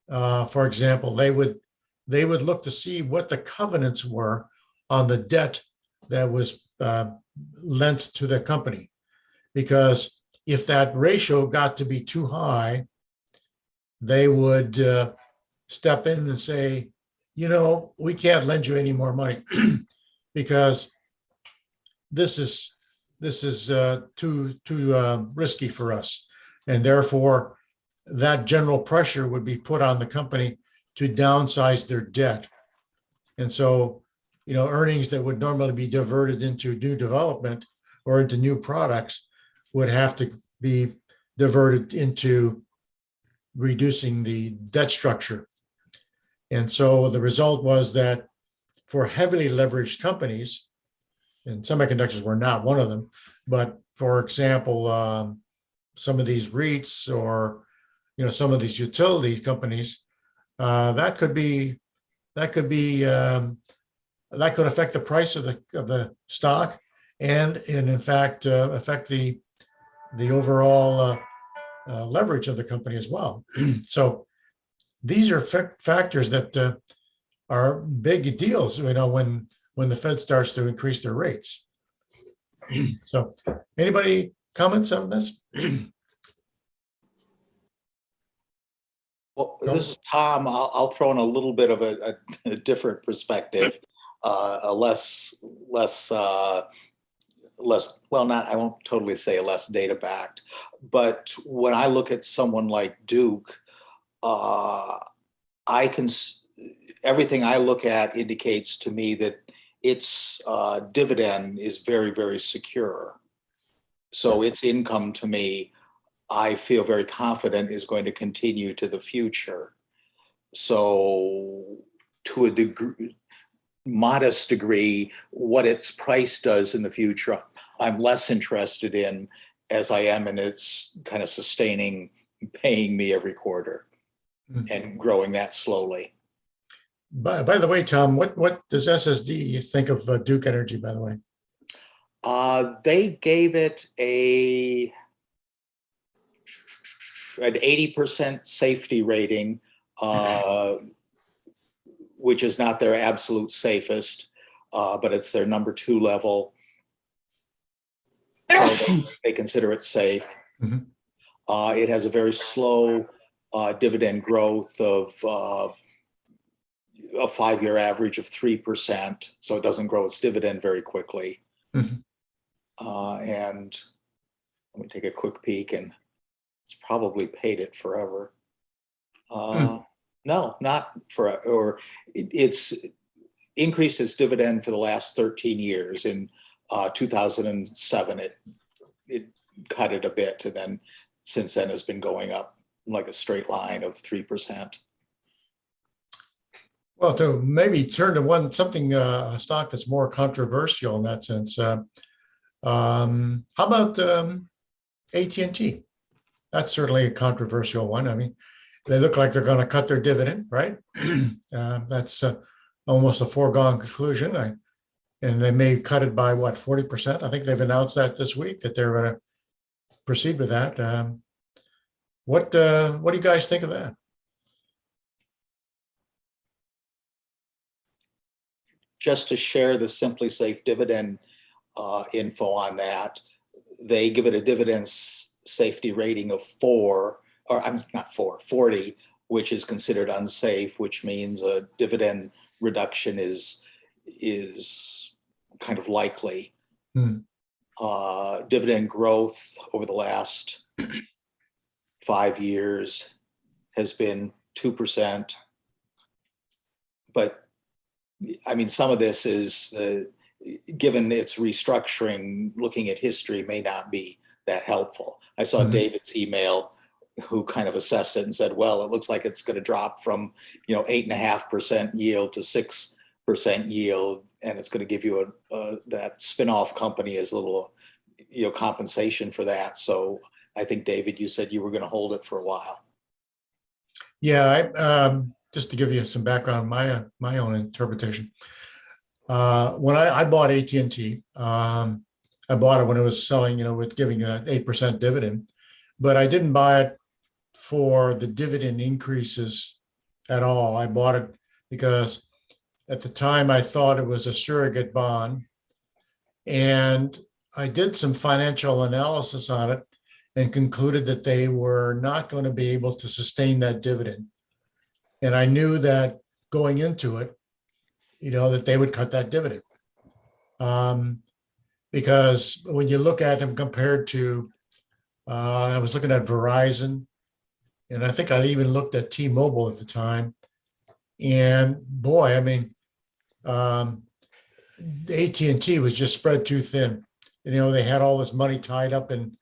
For example, they would look to see what the covenants were on the debt that was lent to the company, because if that ratio got to be too high, they would step in and say, we can't lend you any more money because this is too risky for us. And therefore, that general pressure would be put on the company to downsize their debt. And so, earnings that would normally be diverted into new development or into new products would have to be diverted into reducing the debt structure. And so the result was that for heavily leveraged companies, and semiconductors were not one of them, but for example, some of these REITs or some of these utility companies, that could affect the price of the stock, and in fact affect the overall leverage of the company as well. So these are factors that are big deals, when the Fed starts to increase their rates. So anybody comments on this? Well, this is Tom. I'll throw in a little bit of a different perspective, a less, well, not, I won't totally say a less data backed, but when I look at someone like Duke, everything I look at indicates to me that its dividend is very, very secure. So its income, to me, I feel very confident is going to continue to the future. So to a modest degree, what its price does in the future, I'm less interested in as I am in its kind of sustaining, paying me every quarter and growing that slowly. By the way, Tom, what does SSD think of Duke Energy, by the way? They gave it an 80% safety rating, which is not their absolute safest, but it's their number 2 level. So they consider it safe. Mm-hmm. It has a very slow dividend growth of a 5-year average of 3%. So it doesn't grow its dividend very quickly. Mm-hmm. And let me take a quick peek, and it's probably paid it forever. No, not for, or it's increased its dividend for the last 13 years. In 2007, it cut it a bit, and then since then has been going up like a straight line of 3%. Well, to maybe turn to a stock that's more controversial in that sense. How about AT&T? That's certainly a controversial one. I mean, they look like they're going to cut their dividend, right? That's almost a foregone conclusion. And they may cut it by 40%? I think they've announced that this week, that they're going to proceed with that. What do you guys think of that? Just to share the Simply Safe dividend info on that, they give it a dividend safety rating of 4, or I'm not 40, which is considered unsafe, which means a dividend reduction is kind of likely. Hmm. Dividend growth over the last 5 years has been 2%. But I mean, some of this is, given its restructuring, looking at history may not be that helpful. I saw Mhm. David's email, who kind of assessed it and said, well, it looks like it's going to drop from 8.5% yield to 6% yield, and it's going to give you that spin-off company as a little compensation for that. So I think, David, you said you were going to hold it for a while. Yeah, just to give you some background, my own interpretation. When I bought AT&T, I bought it when it was selling, with giving an 8% dividend, but I didn't buy it for the dividend increases at all. I bought it because at the time I thought it was a surrogate bond, and I did some financial analysis on it and concluded that they were not going to be able to sustain that dividend. And I knew that going into it, that they would cut that dividend. Because when you look at them compared to, I was looking at Verizon, and I think I even looked at T-Mobile at the time. And boy, I mean, AT&T was just spread too thin. They had all this money tied up in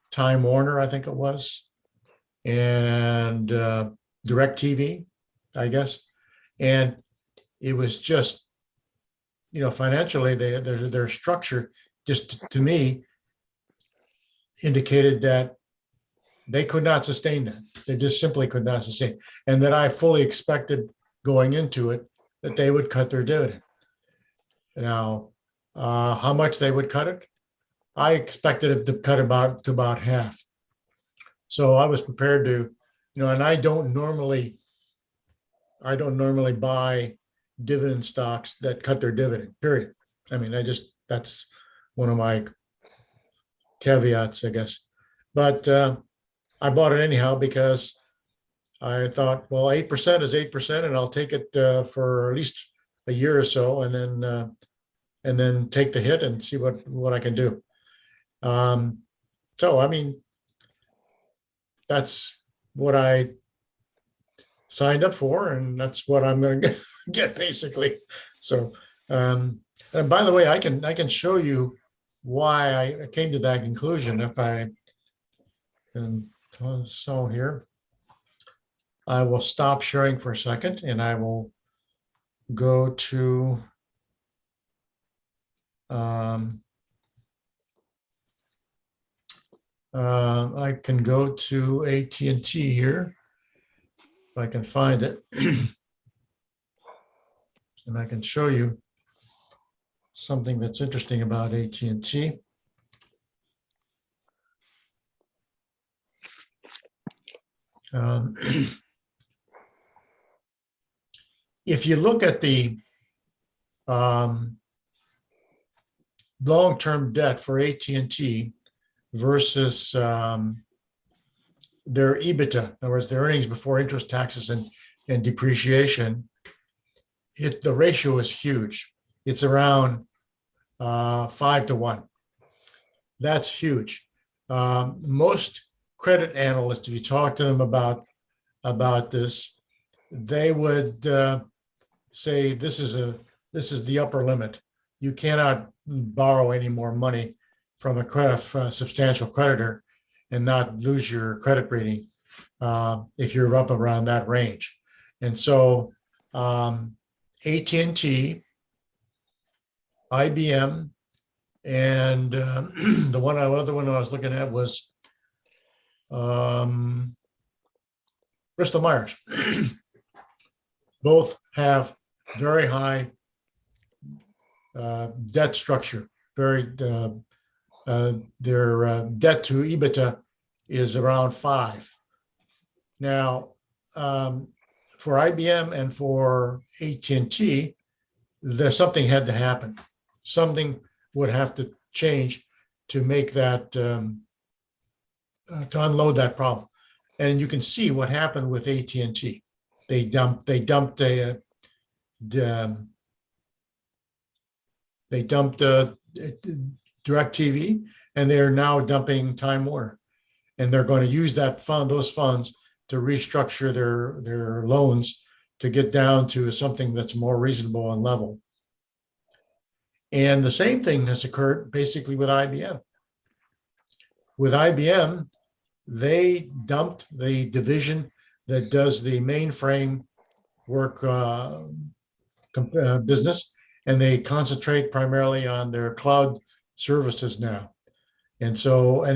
Time Warner, I think it was, and DirecTV, I guess. And it was just, financially, their structure just, to me, indicated that they could not sustain that. They just simply could not sustain. And that I fully expected going into it that they would cut their dividend. Now, how much they would cut it? I expected it to cut to about half. So I was prepared to, and I don't normally buy dividend stocks that cut their dividend, period. I mean, that's one of my caveats, I guess. But I bought it anyhow because I thought, well, 8% is 8%, and I'll take it for at least a year or so, and then take the hit and see what I can do. So, I mean, that's what I signed up for, and that's what I'm going to get basically. So, and by the way, I can show you why I came to that conclusion. If I can, so here, I will stop sharing for a second, and I will go to I can go to AT&T here, if I can find it. And I can show you something that's interesting about AT&T. If you look at the long-term debt for AT&T versus their EBITDA, in other words, their earnings before interest, taxes, and depreciation, the ratio is huge. It's around 5 to 1. That's huge. Most credit analysts, if you talk to them about this, they would say this is the upper limit. You cannot borrow any more money from a substantial creditor and not lose your credit rating if you're up around that range. And so AT&T, IBM, and the other one I was looking at was Bristol Myers. Both have very high debt structure. Their debt to EBITDA is around 5. Now, for IBM and for AT&T, something had to happen. Something would have to change to make that, to unload that problem. And you can see what happened with AT&T. They dumped DirecTV, and they're now dumping Time Warner. And they're going to use those funds to restructure their loans to get down to something that's more reasonable and level. And the same thing has occurred basically with IBM. With IBM, they dumped the division that does the mainframe work business, and they concentrate primarily on their cloud services now. And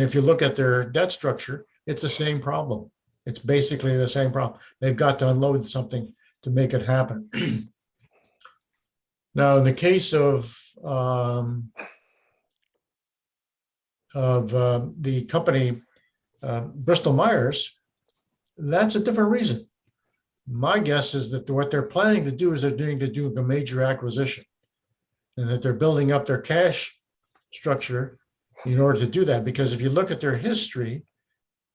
if you look at their debt structure, it's the same problem. It's basically the same problem. They've got to unload something to make it happen. Now, in the case of the company Bristol Myers, that's a different reason. My guess is that what they're planning to do is they're doing a major acquisition, and that they're building up their cash structure in order to do that. Because if you look at their history,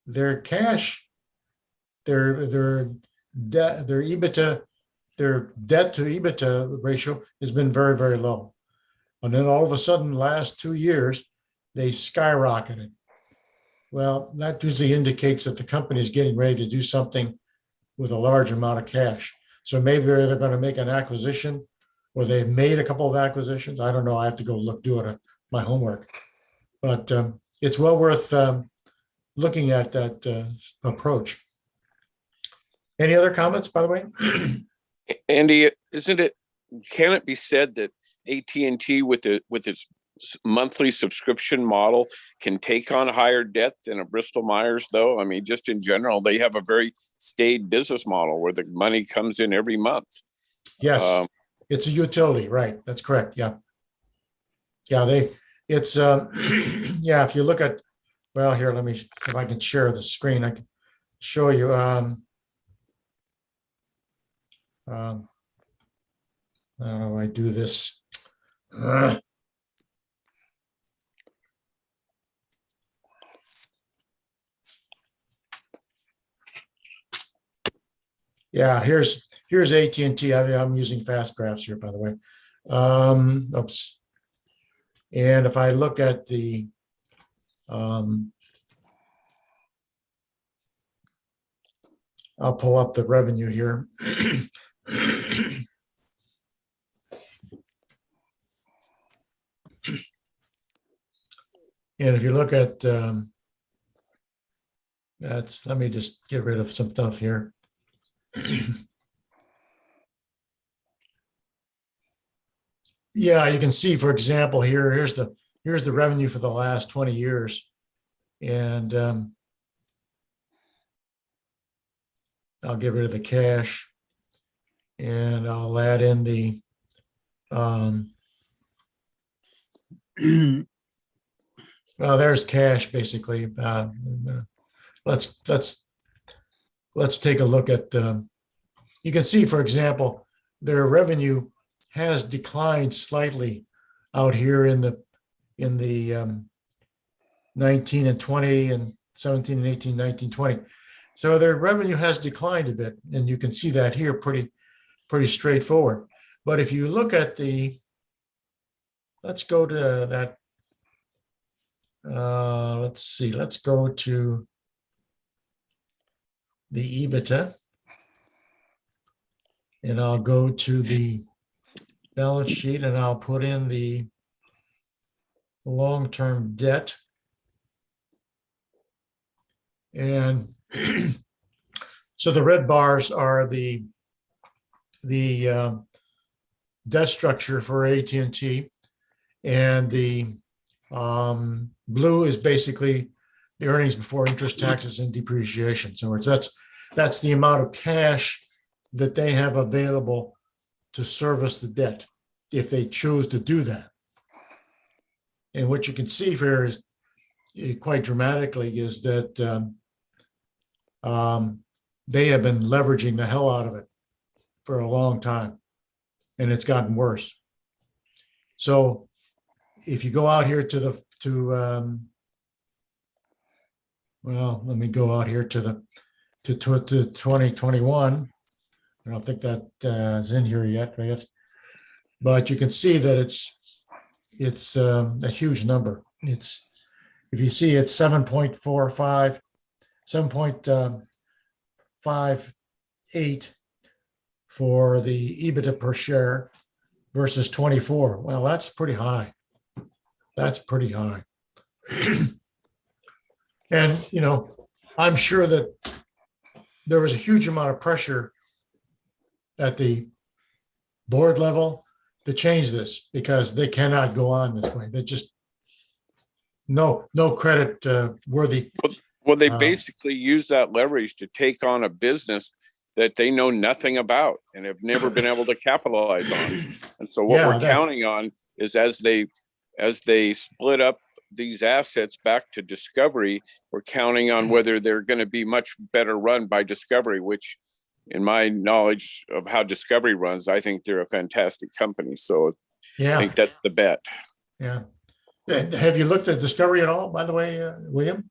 their cash, their debt, their EBITDA, their debt to EBITDA ratio has been very, very low. And then all of a sudden, last 2 years, they skyrocketed. Well, that usually indicates that the company is getting ready to do something with a large amount of cash. So maybe they're going to make an acquisition, or they've made a couple of acquisitions. I don't know. I have to go do my homework. But it's well worth looking at that approach. Any other comments, by the way? Andy, can it be said that AT&T with its monthly subscription model can take on higher debt than a Bristol Myers, though? I mean, just in general, they have a very staid business model where the money comes in every month. Yes, it's a utility, right? That's correct. Yeah. Yeah, yeah, if you look at, well, here, let me, if I can share the screen, I can show you. How do I do this? Yeah, here's AT&T. I'm using fast graphs here, by the way. Oops. And if I look at the I'll pull up the revenue here. And if you look at let me just get rid of some stuff here. Yeah, you can see, for example, here's the revenue for the last 20 years. And I'll get rid of the cash, and I'll add in the well, there's cash basically. Let's take a look at. You can see, for example, their revenue has declined slightly out here in the 19 and 20 and 17 and 18, 19, 20. So their revenue has declined a bit, and you can see that here pretty straightforward. But if you look at let's go to that. Let's see. Let's go to the EBITDA, and I'll go to the balance sheet, and I'll put in the long-term debt. And so the red bars are the debt structure for AT&T, and the blue is basically the earnings before interest, taxes, and depreciation. So that's the amount of cash that they have available to service the debt if they choose to do that. And what you can see here is quite dramatically is that they have been leveraging the hell out of it for a long time, and it's gotten worse. So if you go out here well, let me go out here to to 2021. I don't think that is in here yet, right? But you can see that it's a huge number. It's, if you see it's 7.45, 7.58 for the EBITDA per share versus 24. Well, that's pretty high. That's pretty high. And, you know, I'm sure that there was a huge amount of pressure at the board level to change this because they cannot go on this way. They just no credit worthy. Well, they basically use that leverage to take on a business that they know nothing about and have never been able to capitalize on. And so what we're counting on is as they split up these assets back to Discovery, we're counting on whether they're going to be much better run by Discovery, which in my knowledge of how Discovery runs, I think they're a fantastic company. So I think that's the bet. Yeah. Have you looked at Discovery at all, by the way, William?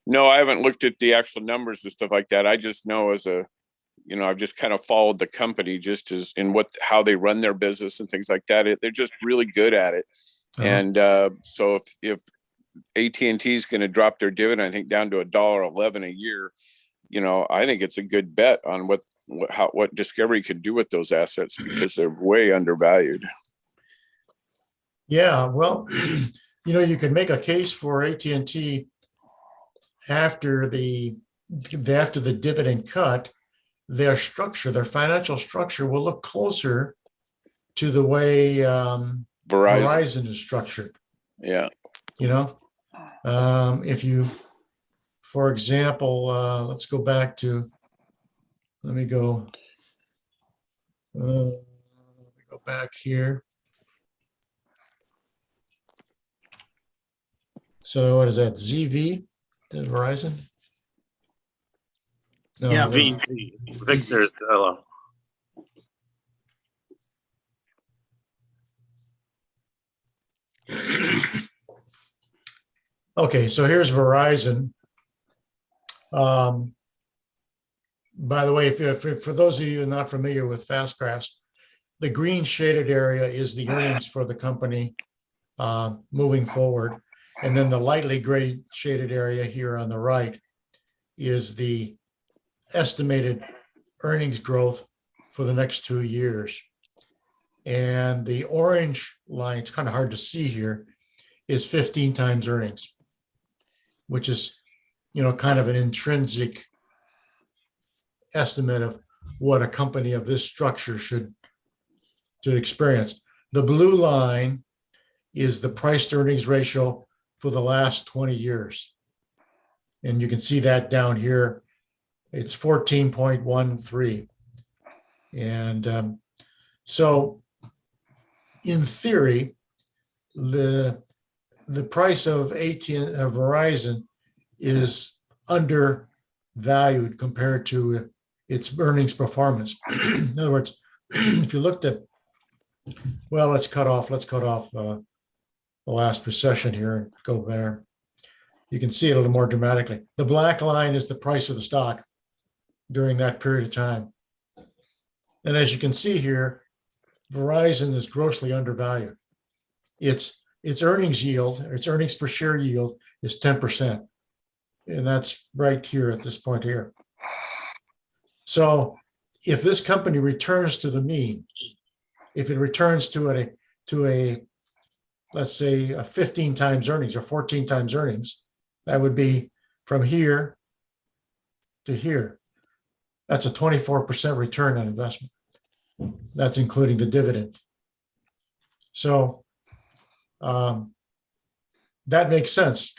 No, I haven't looked at the actual numbers and stuff like that. I just know I've just kind of followed the company just as in how they run their business and things like that. They're just really good at it. And so if AT&T is going to drop their dividend, I think down to $1.11 a year, I think it's a good bet on what Discovery can do with those assets because they're way undervalued. Yeah, well, you can make a case for AT&T after the dividend cut. Their financial structure will look closer to the way Verizon is structured. Yeah. If you, for example, let's go back to, let me go back here. So what is that? ZV to Verizon? No, Yeah, VZ. Victor, hello. Okay, so here's Verizon. By the way, if for those of you not familiar with fast graphs, the green shaded area is the earnings for the company moving forward. And then the lightly gray shaded area here on the right is the estimated earnings growth for the next 2 years. And the orange line, it's kind of hard to see here, is 15 times earnings, which is, kind of an intrinsic estimate of what a company of this structure should experience. The blue line is the price to earnings ratio for the last 20 years. And you can see that down here, it's 14.13. And so in theory, the price of Verizon is undervalued compared to its earnings performance. In other words, if you looked at, well, let's cut off the last recession here and go there. You can see it a little more dramatically. The black line is the price of the stock during that period of time. And as you can see here, Verizon is grossly undervalued. Its earnings yield, its earnings per share yield is 10%. And that's right here at this point here. So if this company returns to the mean, if it returns to a let's say a 15 times earnings or 14 times earnings, that would be from here to here. That's a 24% return on investment. That's including the dividend. So that makes sense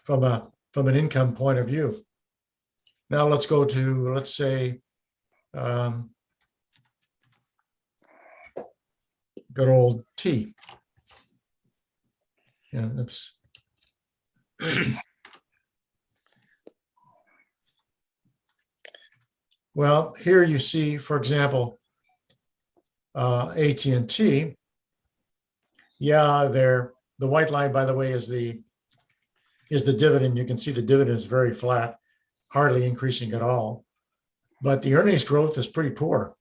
from an income point of view. Now let's go to, let's say, good old T. Yeah, oops. Well, here you see, for example, AT&T. Yeah, the white line, by the way, is the dividend. You can see the dividend is very flat. hardly increasing at all. But the earnings growth is pretty poor.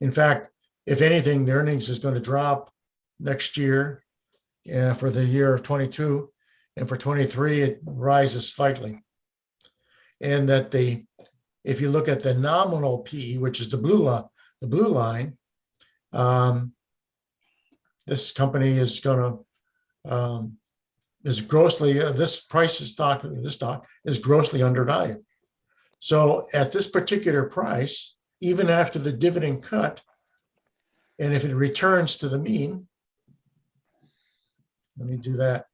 In fact, if anything, the earnings is going to drop next year for the year of 22, and for 23, it rises slightly. And that if you look at the nominal PE, which is the blue line, this company is going to is grossly this price of stock. This stock is grossly undervalued. So at this particular price, even after the dividend cut, and if it returns to the mean, let me do that.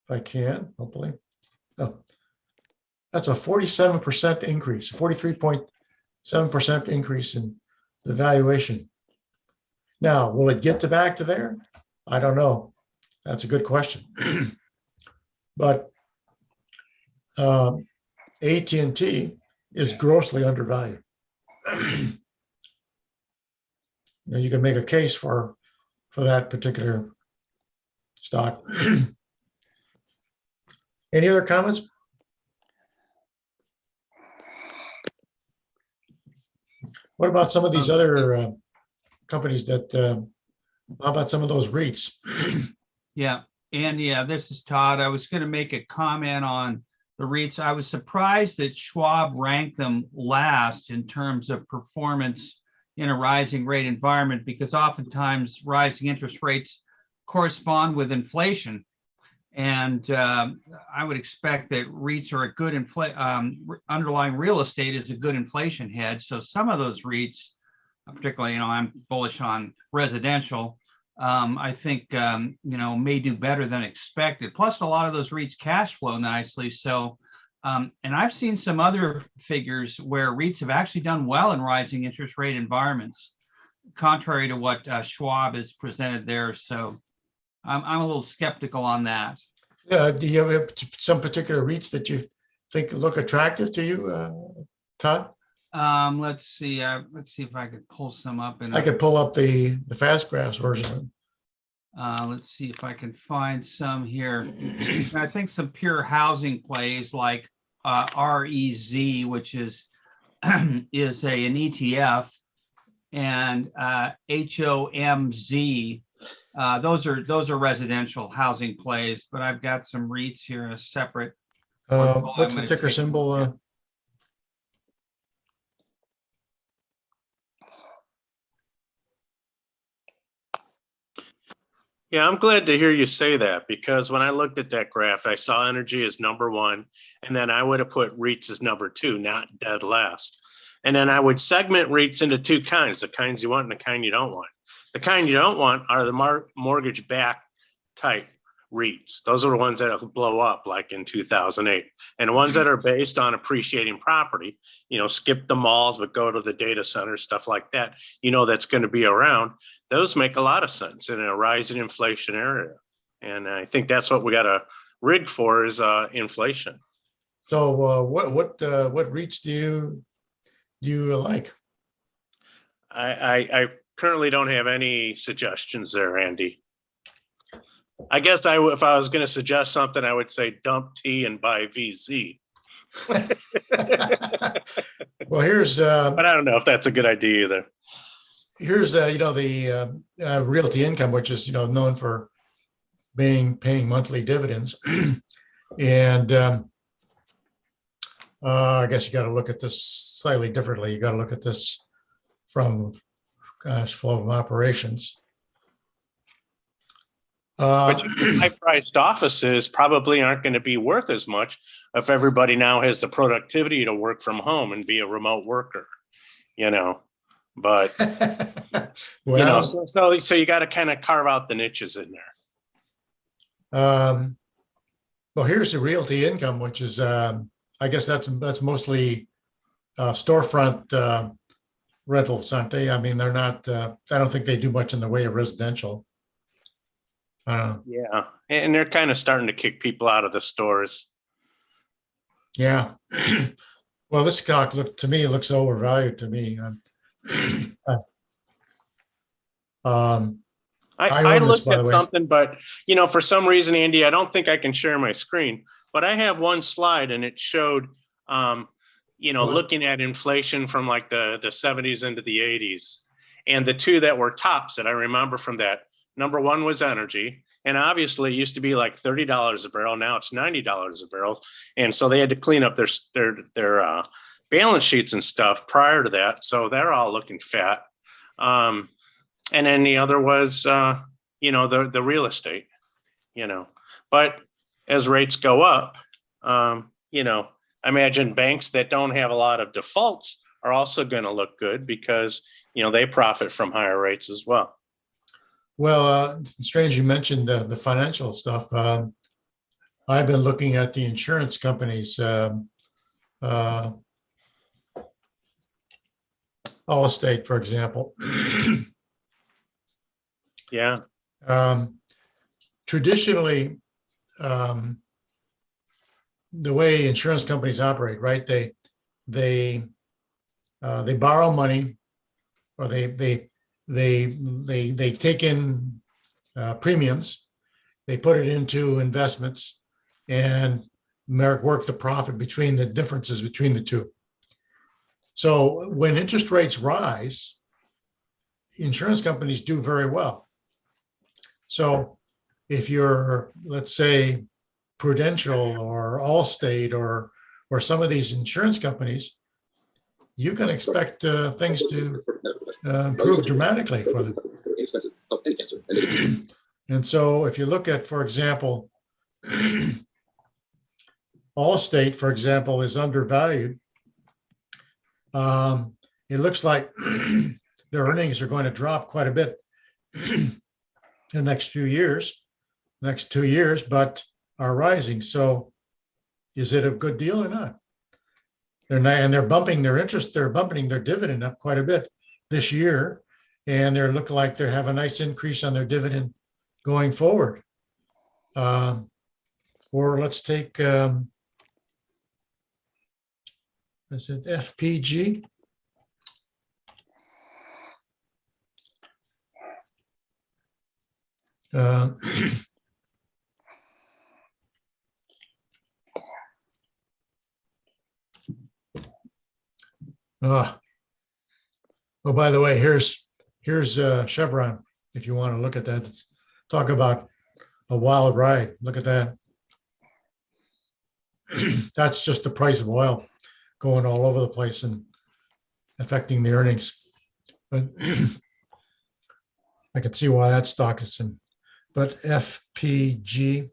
If I can, hopefully. Oh, that's a 47% increase, 43.7% increase in the valuation. Now, will it get back to there? I don't know. That's a good question. But AT&T is grossly undervalued. You can make a case for that particular stock. Any other comments? What about some of these other companies that, how about some of those REITs? Yeah, and yeah, this is Todd. I was going to make a comment on the REITs. I was surprised that Schwab ranked them last in terms of performance in a rising rate environment, because oftentimes rising interest rates correspond with inflation. And I would expect that REITs are a good underlying real estate is a good inflation hedge. So some of those REITs, particularly, I'm bullish on residential. I think, may do better than expected. Plus, a lot of those REITs cash flow nicely. So, and I've seen some other figures where REITs have actually done well in rising interest rate environments, contrary to what Schwab has presented there. So I'm a little skeptical on that. Do you have some particular REITs that you think look attractive to you, Todd? Let's see if I could pull some up. I could pull up the fast graphs version. Let's see if I can find some here. I think some pure housing plays like REZ, which is an ETF, and HOMZ. Those are residential housing plays, but I've got some REITs here in a separate. What's the ticker symbol? Yeah, I'm glad to hear you say that, because when I looked at that graph, I saw energy as number one, and then I would have put REITs as number two, not dead last. And then I would segment REITs into two kinds, the kinds you want and the kind you don't want. The kind you don't want are the mortgage-backed type REITs. Those are the ones that blow up like in 2008. And the ones that are based on appreciating property, skip the malls, but go to the data centers, stuff like that, that's going to be around. Those make a lot of sense in a rising inflation area. And I think that's what we got to rig for is inflation. So what REITs do you like? I currently don't have any suggestions there, Andy. I guess if I was going to suggest something, I would say dump T and buy VZ. Well, here's but I don't know if that's a good idea either. Here's the Realty Income, which is known for paying monthly dividends. And I guess you got to look at this slightly differently. You got to look at this from cash flow of operations. But high-priced offices probably aren't going to be worth as much if everybody now has the productivity to work from home and be a remote worker, But well, so you got to kind of carve out the niches in there. Well, here's the Realty Income, which is I guess that's mostly storefront rentals, aren't they? I mean, they're not. I don't think they do much in the way of residential. Yeah, and they're kind of starting to kick people out of the stores. Yeah. Well, this stock to me looks overvalued to me. I own this, looked by the at way. something, but for some reason, Andy, I don't think I can share my screen, but I have one slide and it showed, What? looking at inflation from like the 70s into the 80s. And the two that were tops that I remember from that, number one was energy. And obviously it used to be like $30 a barrel. Now it's $90 a barrel. And so they had to clean up their balance sheets and stuff prior to that. So they're all looking fat. And then the other was, the real estate, but as rates go up, I imagine banks that don't have a lot of defaults are also going to look good because, they profit from higher rates as well. Well, strange you mentioned the financial stuff. I've been looking at the insurance companies. Allstate, for example. Yeah. Traditionally, the way insurance companies operate, right? They borrow money, or they take in premiums, they put it into investments, and work the profit between the differences between the two. So when interest rates rise, insurance companies do very well. So if you're, let's say, Prudential or Allstate or some of these insurance companies, you can expect things to improve dramatically for them. And so if you look at, for example, Allstate, for example, is undervalued. It looks like their earnings are going to drop quite a bit in the next 2 years, but are rising. So is it a good deal or not? They're not, and they're bumping their interest, they're bumping their dividend up quite a bit this year. And they're looking like they have a nice increase on their dividend going forward. Or let's take, is it FPG? Oh, by the way, here's Chevron. If you want to look at that, talk about a wild ride. Look at that. That's just the price of oil going all over the place and affecting the earnings. But I can see why that stock is in. But FPG.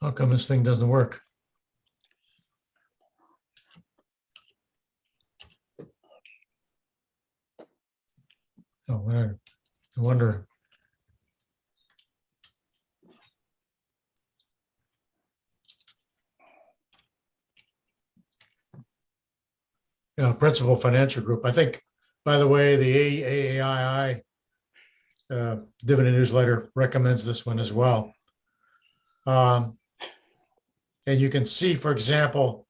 How come this thing doesn't work? Oh, I wonder. Principal Financial Group. I think, by the way, the AAII dividend newsletter recommends this one as well. And you can see, for example,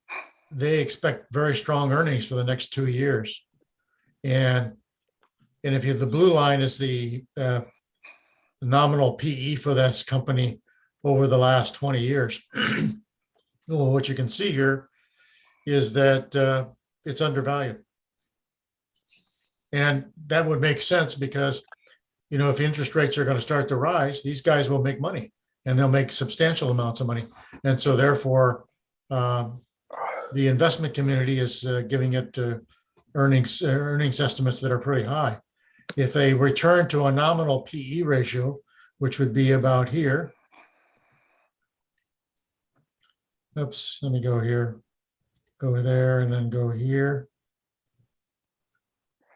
they expect very strong earnings for the next 2 years. And if you, the blue line is the nominal PE for this company over the last 20 years. Well, what you can see here is that it's undervalued. And that would make sense because, if interest rates are going to start to rise, these guys will make money and they'll make substantial amounts of money. And so therefore, the investment community is giving it earnings estimates that are pretty high. If they return to a nominal PE ratio, which would be about here. Oops, let me go here, go there, and then go here.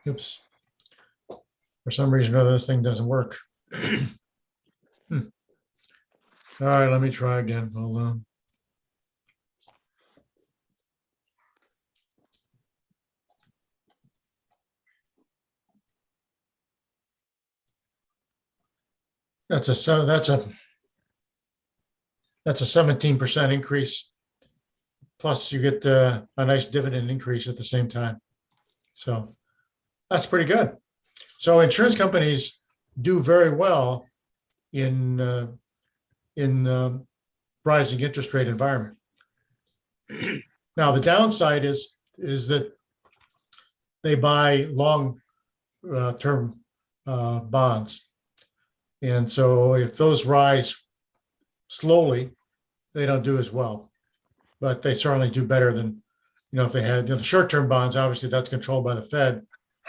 Oops. For some reason or other, this thing doesn't work. All right, let me try again. Hold on. That's a 17% increase Plus you get a nice dividend increase at the same time. So that's pretty good. So insurance companies do very well in rising interest rate environment. Now, the downside is that they buy long term bonds. And so if those rise slowly, they don't do as well. But they certainly do better than, if they had the short-term bonds, obviously that's controlled by the Fed,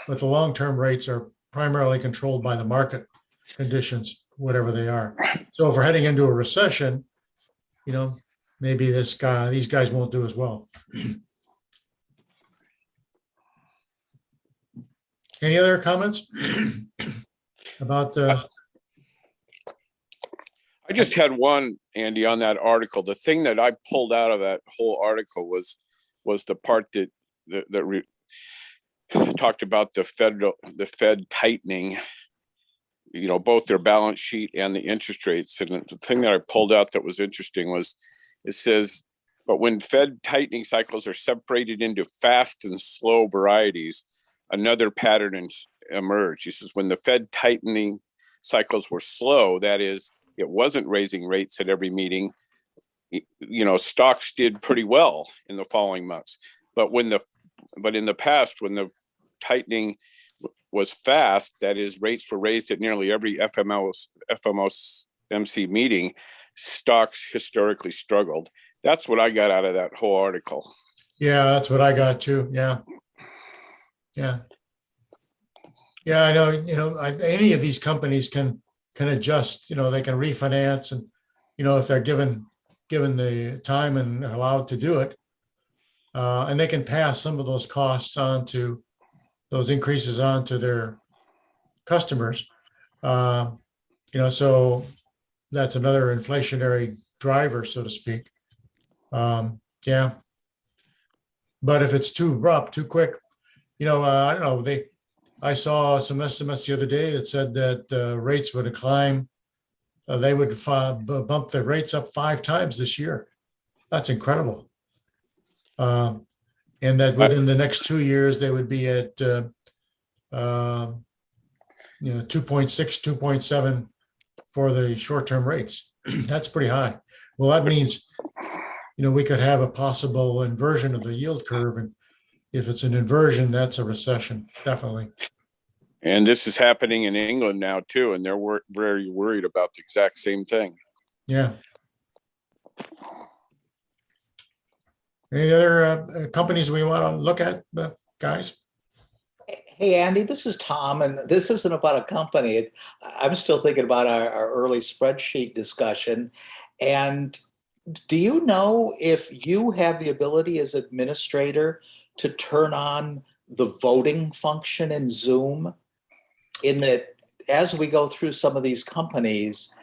but the long-term rates are primarily controlled by the market conditions, whatever they are. So if we're heading into a recession, maybe these guys won't do as well. Any other comments about the? I just had one, Andy, on that article. The thing that I pulled out of that whole article was the part that talked about the Fed tightening, both their balance sheet and the interest rates. And the thing that I pulled out that was interesting was it says, but when Fed tightening cycles are separated into fast and slow varieties, another pattern emerged. He says, when the Fed tightening cycles were slow, that is, it wasn't raising rates at every meeting, stocks did pretty well in the following months. But in the past, when the tightening was fast, that is, rates were raised at nearly every FOMC meeting, stocks historically struggled. That's what I got out of that whole article. Yeah, that's what I got too. Yeah. I know, any of these companies can adjust, they can refinance, and, if they're given the time and allowed to do it, and they can pass some of those costs on to those increases on to their customers. So that's another inflationary driver, so to speak. Yeah. But if it's too abrupt, too quick, I don't know, I saw some estimates the other day that said that rates would climb. They would bump the rates up 5 times this year. That's incredible. And that within the next 2 years, they would be at 2.6, 2.7 for the short-term rates. That's pretty high. Well, that means, we could have a possible inversion of the yield curve. And if it's an inversion, that's a recession, definitely. And this is happening in England now too, and they're very worried about the exact same thing. Yeah. Any other companies we want to look at, guys? Hey, Andy, this is Tom, and this isn't about a company. I'm still thinking about our early spreadsheet discussion. And do you know if you have the ability as administrator to turn on the voting function in Zoom? In that, as we go through some of these companies,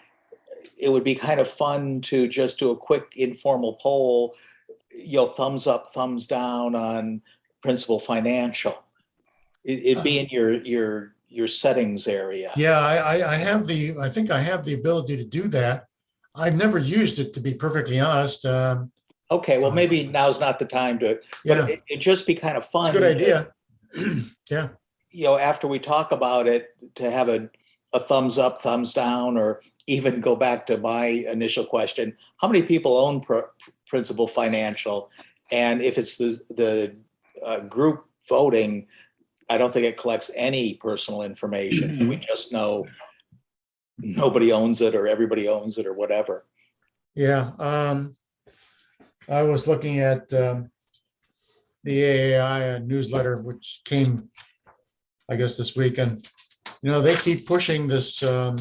it would be kind of fun to just do a quick informal poll, thumbs up, thumbs down on Principal Financial. It'd be in your settings area. Yeah, I think I have the ability to do that. I've never used it, to be perfectly honest. Okay, well, maybe now's not the time to, but it'd just be kind of fun. It's a good idea. Yeah. After we talk about it, to have a thumbs up, thumbs down, or even go back to my initial question, how many people own Principal Financial? And if it's the group voting, I don't think it collects any personal information. We just know nobody owns it or everybody owns it or whatever. Yeah. I was looking at the AAI newsletter, which came, I guess, this week, and they keep pushing this hub,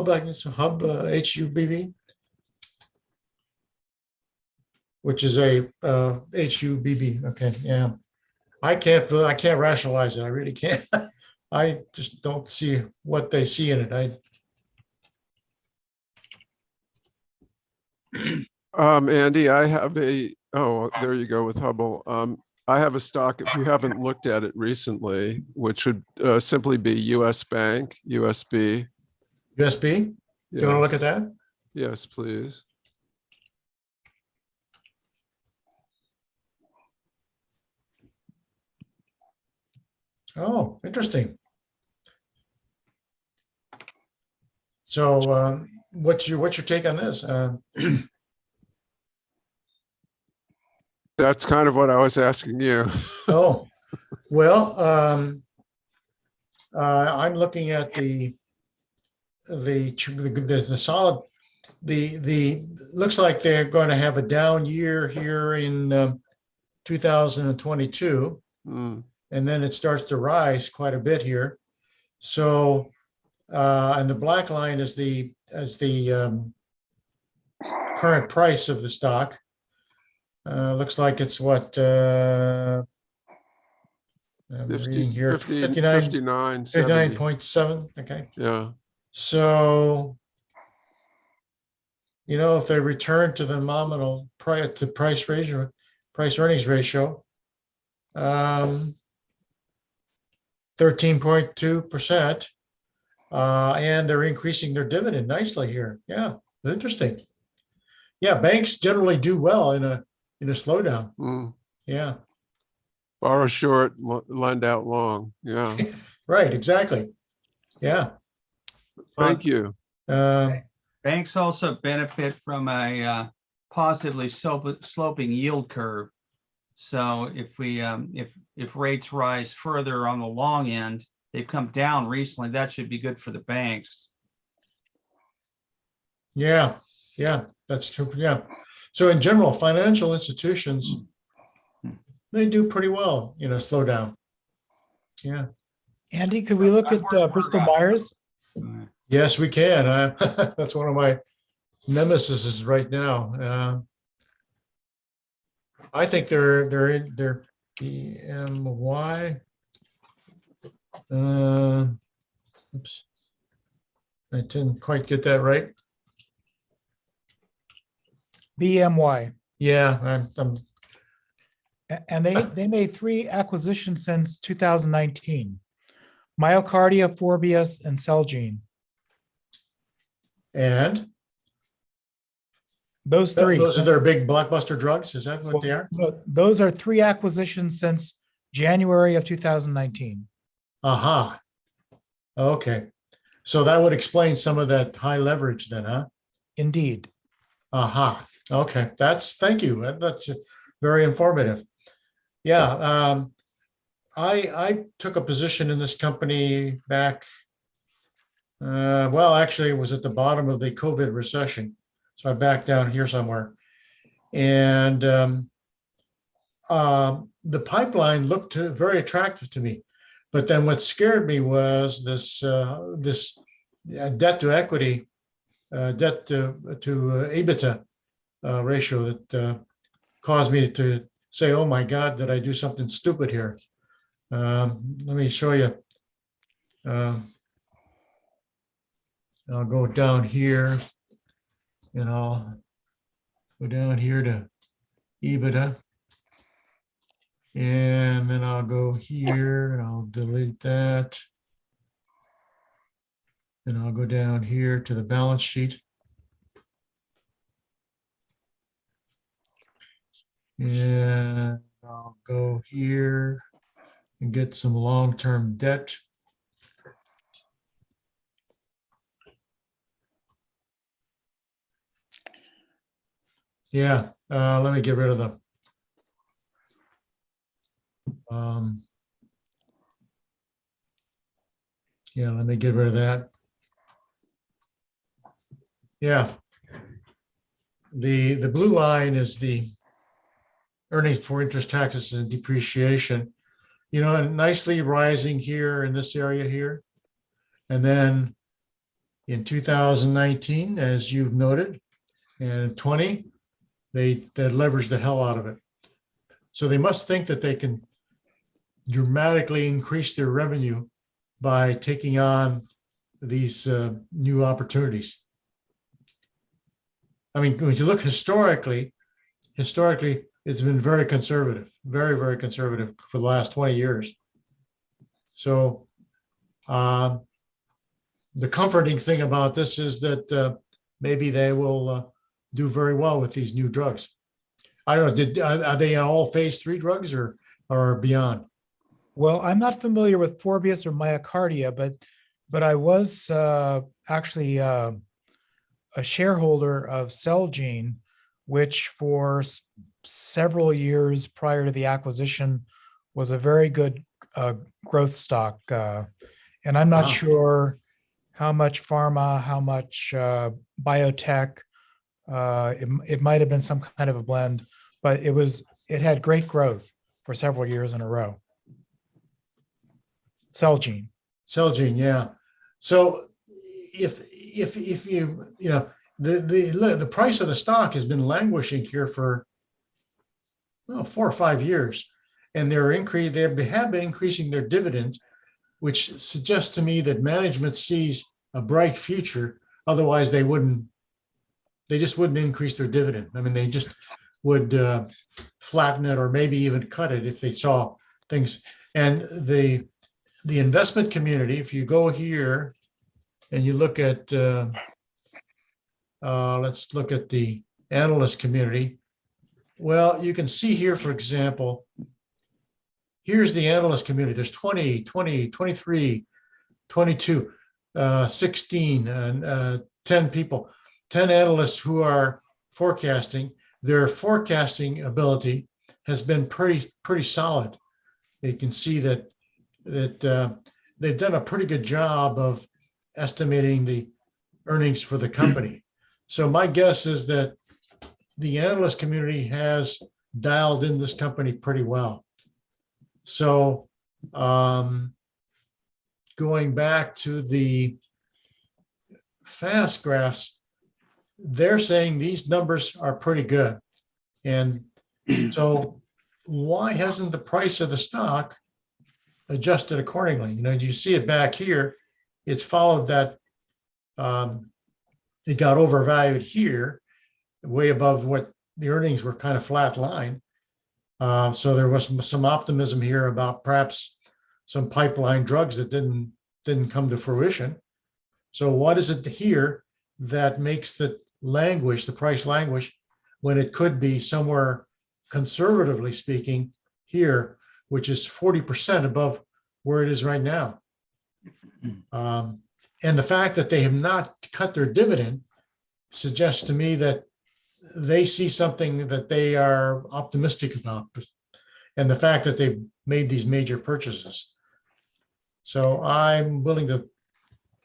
I guess, HUBB, which is a HUBB. Okay, yeah. I can't rationalize it. I really can't. I just don't see what they see in it. Andy, I have there you go with Hubble. I have a stock, if you haven't looked at it recently, which would simply be US Bank, USB. USB? You want to look Yes. at that? Yes, please. Oh, interesting. So what's your take on this? That's kind of what I was asking you. Oh, well, I'm looking at the solid, the looks like they're going to have a down year here in 2022, Hmm. and then it starts to rise quite a bit here. So, and the black line is the current price of the stock. Looks like it's what I'm 50, reading here, 59, 70. 59.7. Okay. Yeah. So, if they return to the nominal price earnings ratio, 13.2%, and they're increasing their dividend nicely here. Yeah, interesting. Yeah, banks generally do well in a slowdown. Mm. Yeah. Borrow short, lend out long. Yeah. Right, exactly. Yeah. Thank you. Banks also benefit from a positively sloping yield curve. So if we if rates rise further on the long end, they've come down recently. That should be good for the banks. Yeah, that's true. Yeah. So in general, financial institutions, they do pretty well in a slowdown. Yeah. Andy, could we look at Bristol Myers? Yes, we can. That's one of my nemesis right now. I think they're BMY. Oops, I didn't quite get that right. BMY. Yeah, And they made 3 acquisitions since 2019. Myocardia, Forbius, and Celgene. and Those 3. those are their big blockbuster drugs. Is that what they are? No, those are 3 acquisitions since January of 2019. Aha. Okay. So that would explain some of that high leverage then, huh? Indeed. Aha. Okay. Thank you. That's very informative. Yeah. I took a position in this company back, well, actually it was at the bottom of the COVID recession. So I backed down here somewhere. And the pipeline looked very attractive to me. But then what scared me was this debt to equity, debt to EBITDA ratio that caused me to say, "Oh my God, did I do something stupid here?" Let me show you. I'll go down here, and I'll go down here to EBITDA. And then I'll go here and I'll delete that. And I'll go down here to the balance sheet. And I'll go here and get some long-term debt. Yeah, let me get rid of the yeah, let me get rid of that. Yeah. The blue line is the earnings before interest, taxes, and depreciation, and nicely rising here in this area here. And then in 2019, as you've noted, and 20, they leveraged the hell out of it. So they must think that they can dramatically increase their revenue by taking on these new opportunities. I mean, when you look historically, it's been very conservative, very, very conservative for the last 20 years. So the comforting thing about this is that maybe they will do very well with these new drugs. I don't know, are they all phase 3 drugs or beyond? Well, I'm not familiar with Forbius or myocardia, but I was actually a shareholder of Celgene, which for several years prior to the acquisition was a very good growth stock. And I'm not Wow. sure how much pharma, how much biotech. It might have been some kind of a blend, but it had great growth for several years in a row. Celgene. Celgene, yeah. So if you the price of the stock has been languishing here for 4 or 5 years, and they have been increasing their dividends, which suggests to me that management sees a bright future. Otherwise, they just wouldn't increase their dividend. I mean, they just would flatten it or maybe even cut it if they saw things. And the investment community, if you go here and you look at, let's look at the analyst community. Well, you can see here, for example, here's the analyst community. There's 20, 23, 22, 16, and 10 people, 10 analysts who are forecasting. Their forecasting ability has been pretty solid. You can see that they've done a pretty good job of estimating the earnings for the company. So my guess is that the analyst community has dialed in this company pretty well. So going back to the fast graphs, they're saying these numbers are pretty good. And so why hasn't the price of the stock adjusted accordingly? You see it back here. It's followed that it got overvalued here, way above what the earnings were, kind of flat line. So there was some optimism here about perhaps some pipeline drugs that didn't come to fruition. So what is it here that makes the price languish, when it could be somewhere, conservatively speaking, here, which is 40% above where it is right now? And the fact that they have not cut their dividend suggests to me that they see something that they are optimistic about, and the fact that they've made these major purchases. So I'm willing to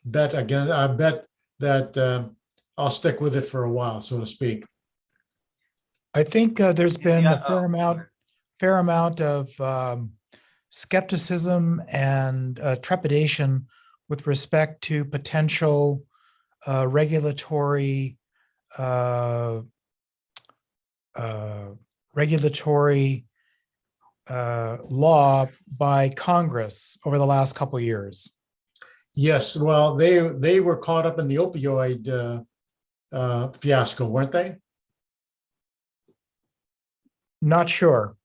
bet again. I bet that I'll stick with it for a while, so to speak. I think there's been a fair amount of skepticism and trepidation with respect to potential regulatory law by Congress over the last couple of years. Yes, well, they were caught up in the opioid fiasco, weren't they? Not sure.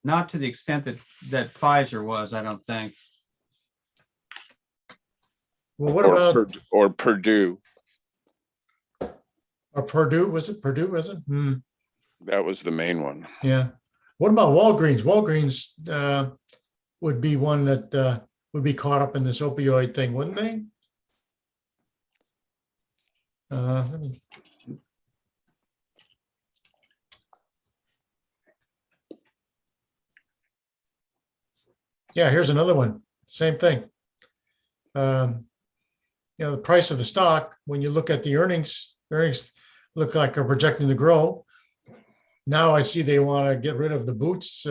Not to the extent that Pfizer was, I don't think. Well, what about Purdue? Or Purdue? Was it Purdue? Was it? That was the main one. Yeah. What about Walgreens? Walgreens would be one that would be caught up in this opioid thing, wouldn't they? Yeah, here's another one. Same thing. The price of the stock, when you look at the earnings look like are projecting to grow. Now I see they want to get rid of the Boots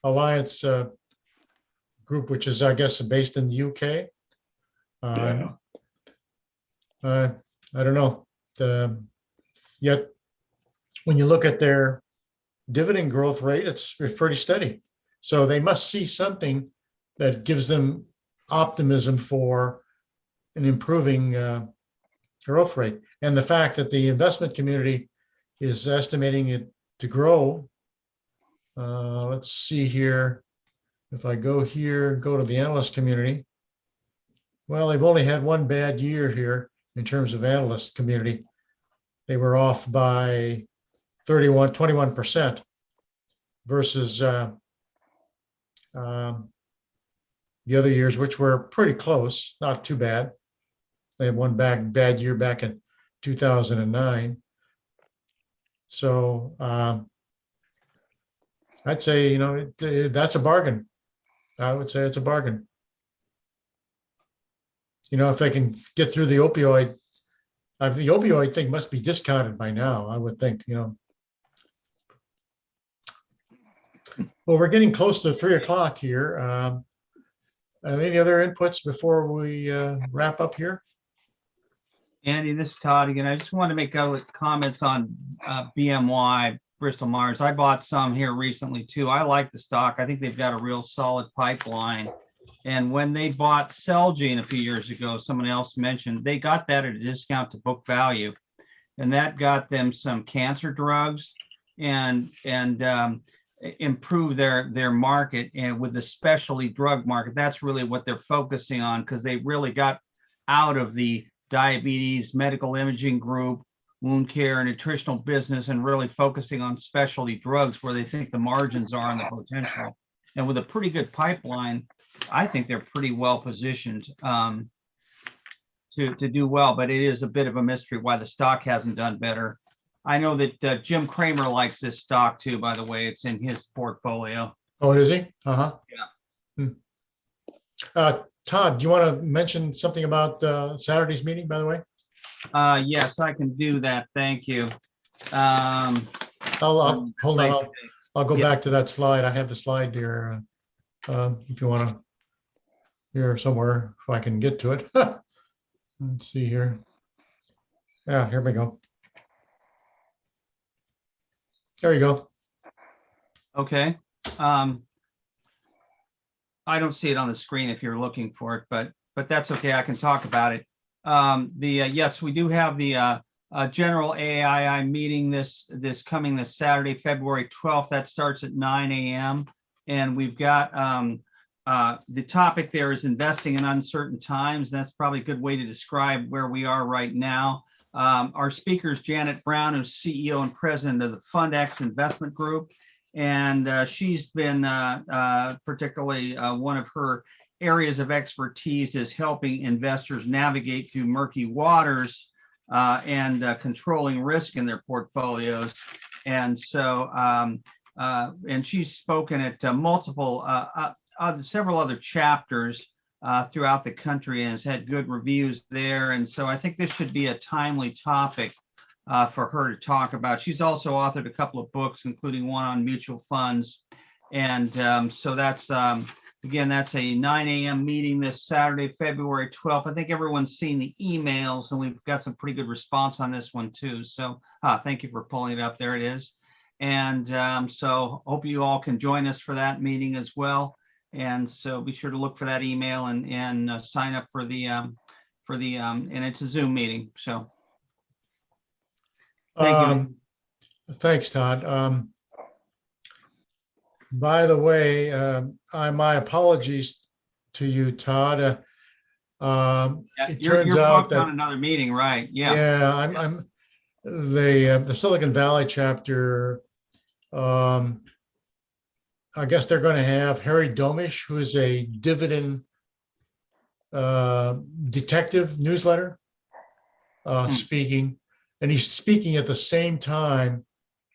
Alliance group, which is, I guess, based in the UK. I don't know. Yet, when you look at their dividend growth rate, it's pretty steady. So they must see something that gives them optimism for an improving growth rate. And the fact that the investment community is estimating it to grow. Let's see here. If I go here, go to the analyst community. Well, they've only had one bad year here in terms of analyst community. They were off by 21% versus the other years, which were pretty close, not too bad. They had one bad year back in 2009. So I'd say, that's a bargain. I would say it's a bargain. If they can get through the opioid thing must be discounted by now, I would think, Well, we're getting close to 3:00 here. Any other inputs before we wrap up here? Andy, this is Todd again. I just want to make comments on BMY, Bristol Myers. I bought some here recently too. I like the stock. I think they've got a real solid pipeline. And when they bought Celgene a few years ago, someone else mentioned, they got that at a discount to book value. And that got them some cancer drugs and improve their market. And with the specialty drug market, that's really what they're focusing on, because they really got out of the diabetes, medical imaging group, wound care, and nutritional business, and really focusing on specialty drugs where they think the margins are and the potential. And with a pretty good pipeline, I think they're pretty well positioned to do well, but it is a bit of a mystery why the stock hasn't done better. I know that Jim Cramer likes this stock too, by the way. It's in his portfolio. Oh, is he? Uh-huh. Yeah. Todd, do you want to mention something about Saturday's meeting, by the way? Yes, I can do that. Thank you. Hold on. I'll go back to that slide. I have the slide here. If you want to, here somewhere, if I can get to it. Let's see here. Yeah, here we go. There you go. Okay. I don't see it on the screen if you're looking for it, but that's okay. I can talk about it. Yes, we do have the general AII meeting this Saturday, February 12th. That starts at 9 a.m. And we've got the topic there is investing in uncertain times. That's probably a good way to describe where we are right now. Our speaker is Janet Brown, who's CEO and president of the FundX Investment Group. And she's been particularly one of her areas of expertise is helping investors navigate through murky waters and controlling risk in their portfolios. And so, and she's spoken at several other chapters throughout the country and has had good reviews there. And so I think this should be a timely topic for her to talk about. She's also authored a couple of books, including one on mutual funds. And so that's, again, that's a 9 a.m. meeting this Saturday, February 12th. I think everyone's seen the emails and we've got some pretty good response on this one too. So thank you for pulling it up. There it is. And so hope you all can join us for that meeting as well. And so be sure to look for that email and sign up for the and it's a Zoom meeting. So. Thank you. Thanks, Todd. By the way, my apologies to you, Todd. It You're turns out booked on that another meeting, right? Yeah. yeah, I'm the Silicon Valley chapter. I guess they're going to have Harry Domish, who is a dividend detective newsletter, speaking. And he's speaking at the same time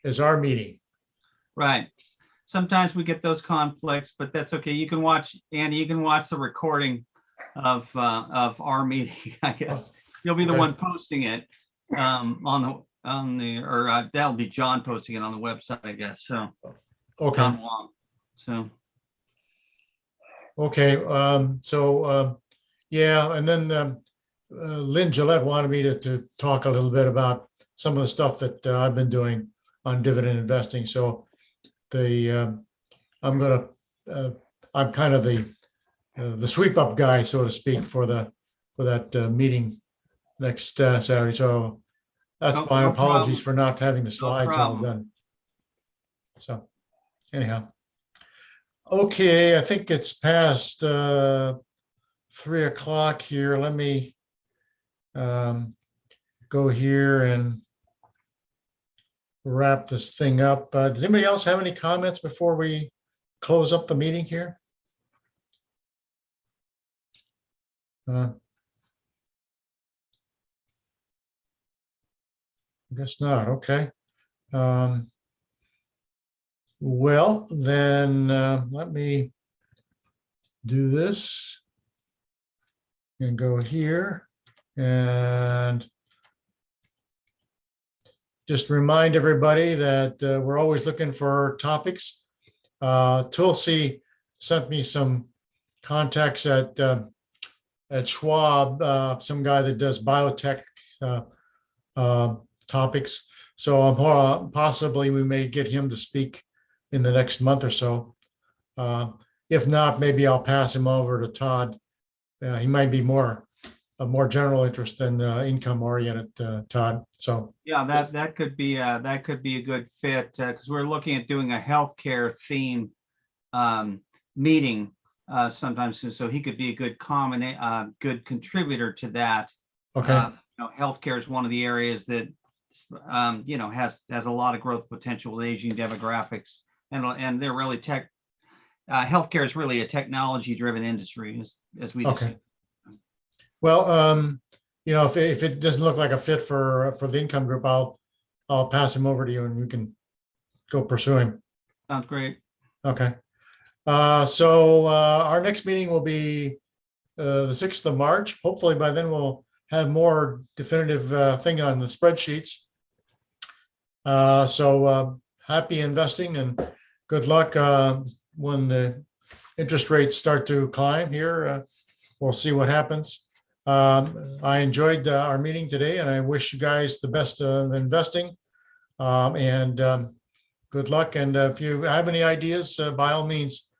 as our meeting. Right. Sometimes we get those conflicts, but that's okay. You can watch, Andy, you can watch the recording of our meeting, I guess. You'll be the one posting it that'll be John posting it on the website, I guess. So, okay. John Wong. So. Okay. Yeah. And then Lynn Gillette wanted me to talk a little bit about some of the stuff that I've been doing on dividend investing. So I'm kind of the sweep up guy, so to speak, for that meeting next Saturday. So that's my apologies for not having the slides all done. So anyhow, okay, I think it's past 3 o'clock here. Let me go here and wrap this thing up. Does anybody else have any comments before we close up the meeting here? I guess not. Okay. Well, then let me do this and go here and just remind everybody that we're always looking for topics. Tulsi sent me some contacts at Schwab, some guy that does biotech topics. So possibly we may get him to speak in the next month or so. If not, maybe I'll pass him over to Todd. He might be of more general interest than income oriented, Todd. So yeah, that could be a good fit because we're looking at doing a healthcare theme meeting sometimes, so he could be a good good contributor to that. okay, Healthcare is one of the areas that has a lot of growth potential with aging demographics, and they're really healthcare is really a technology driven industry as we okay. Well, if it doesn't look like a fit for the income group, I'll pass him over to you and you can go pursue him. Sounds great. Okay. So our next meeting will be the 6th of March. Hopefully by then we'll have more definitive thing on the spreadsheets. So happy investing and good luck when the interest rates start to climb here. We'll see what happens. I enjoyed our meeting today and I wish you guys the best of investing and good luck. And if you have any ideas, by all means,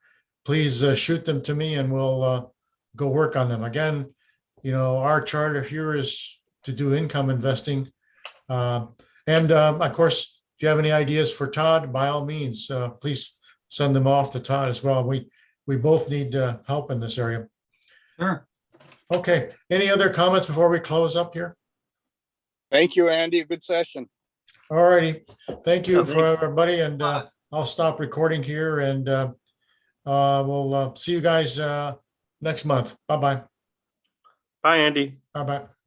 please shoot them to me and we'll go work on them. Again, our charter here is to do income investing. And of course, if you have any ideas for Todd, by all means, please send them off to Todd as well. We both need help in this area. Sure. Okay. Any other comments before we close up here? Thank you, Andy. Good session. All righty. Thank you for everybody. And I'll stop recording here and we'll see you guys next month. Bye-bye. Bye, Andy. Bye-bye.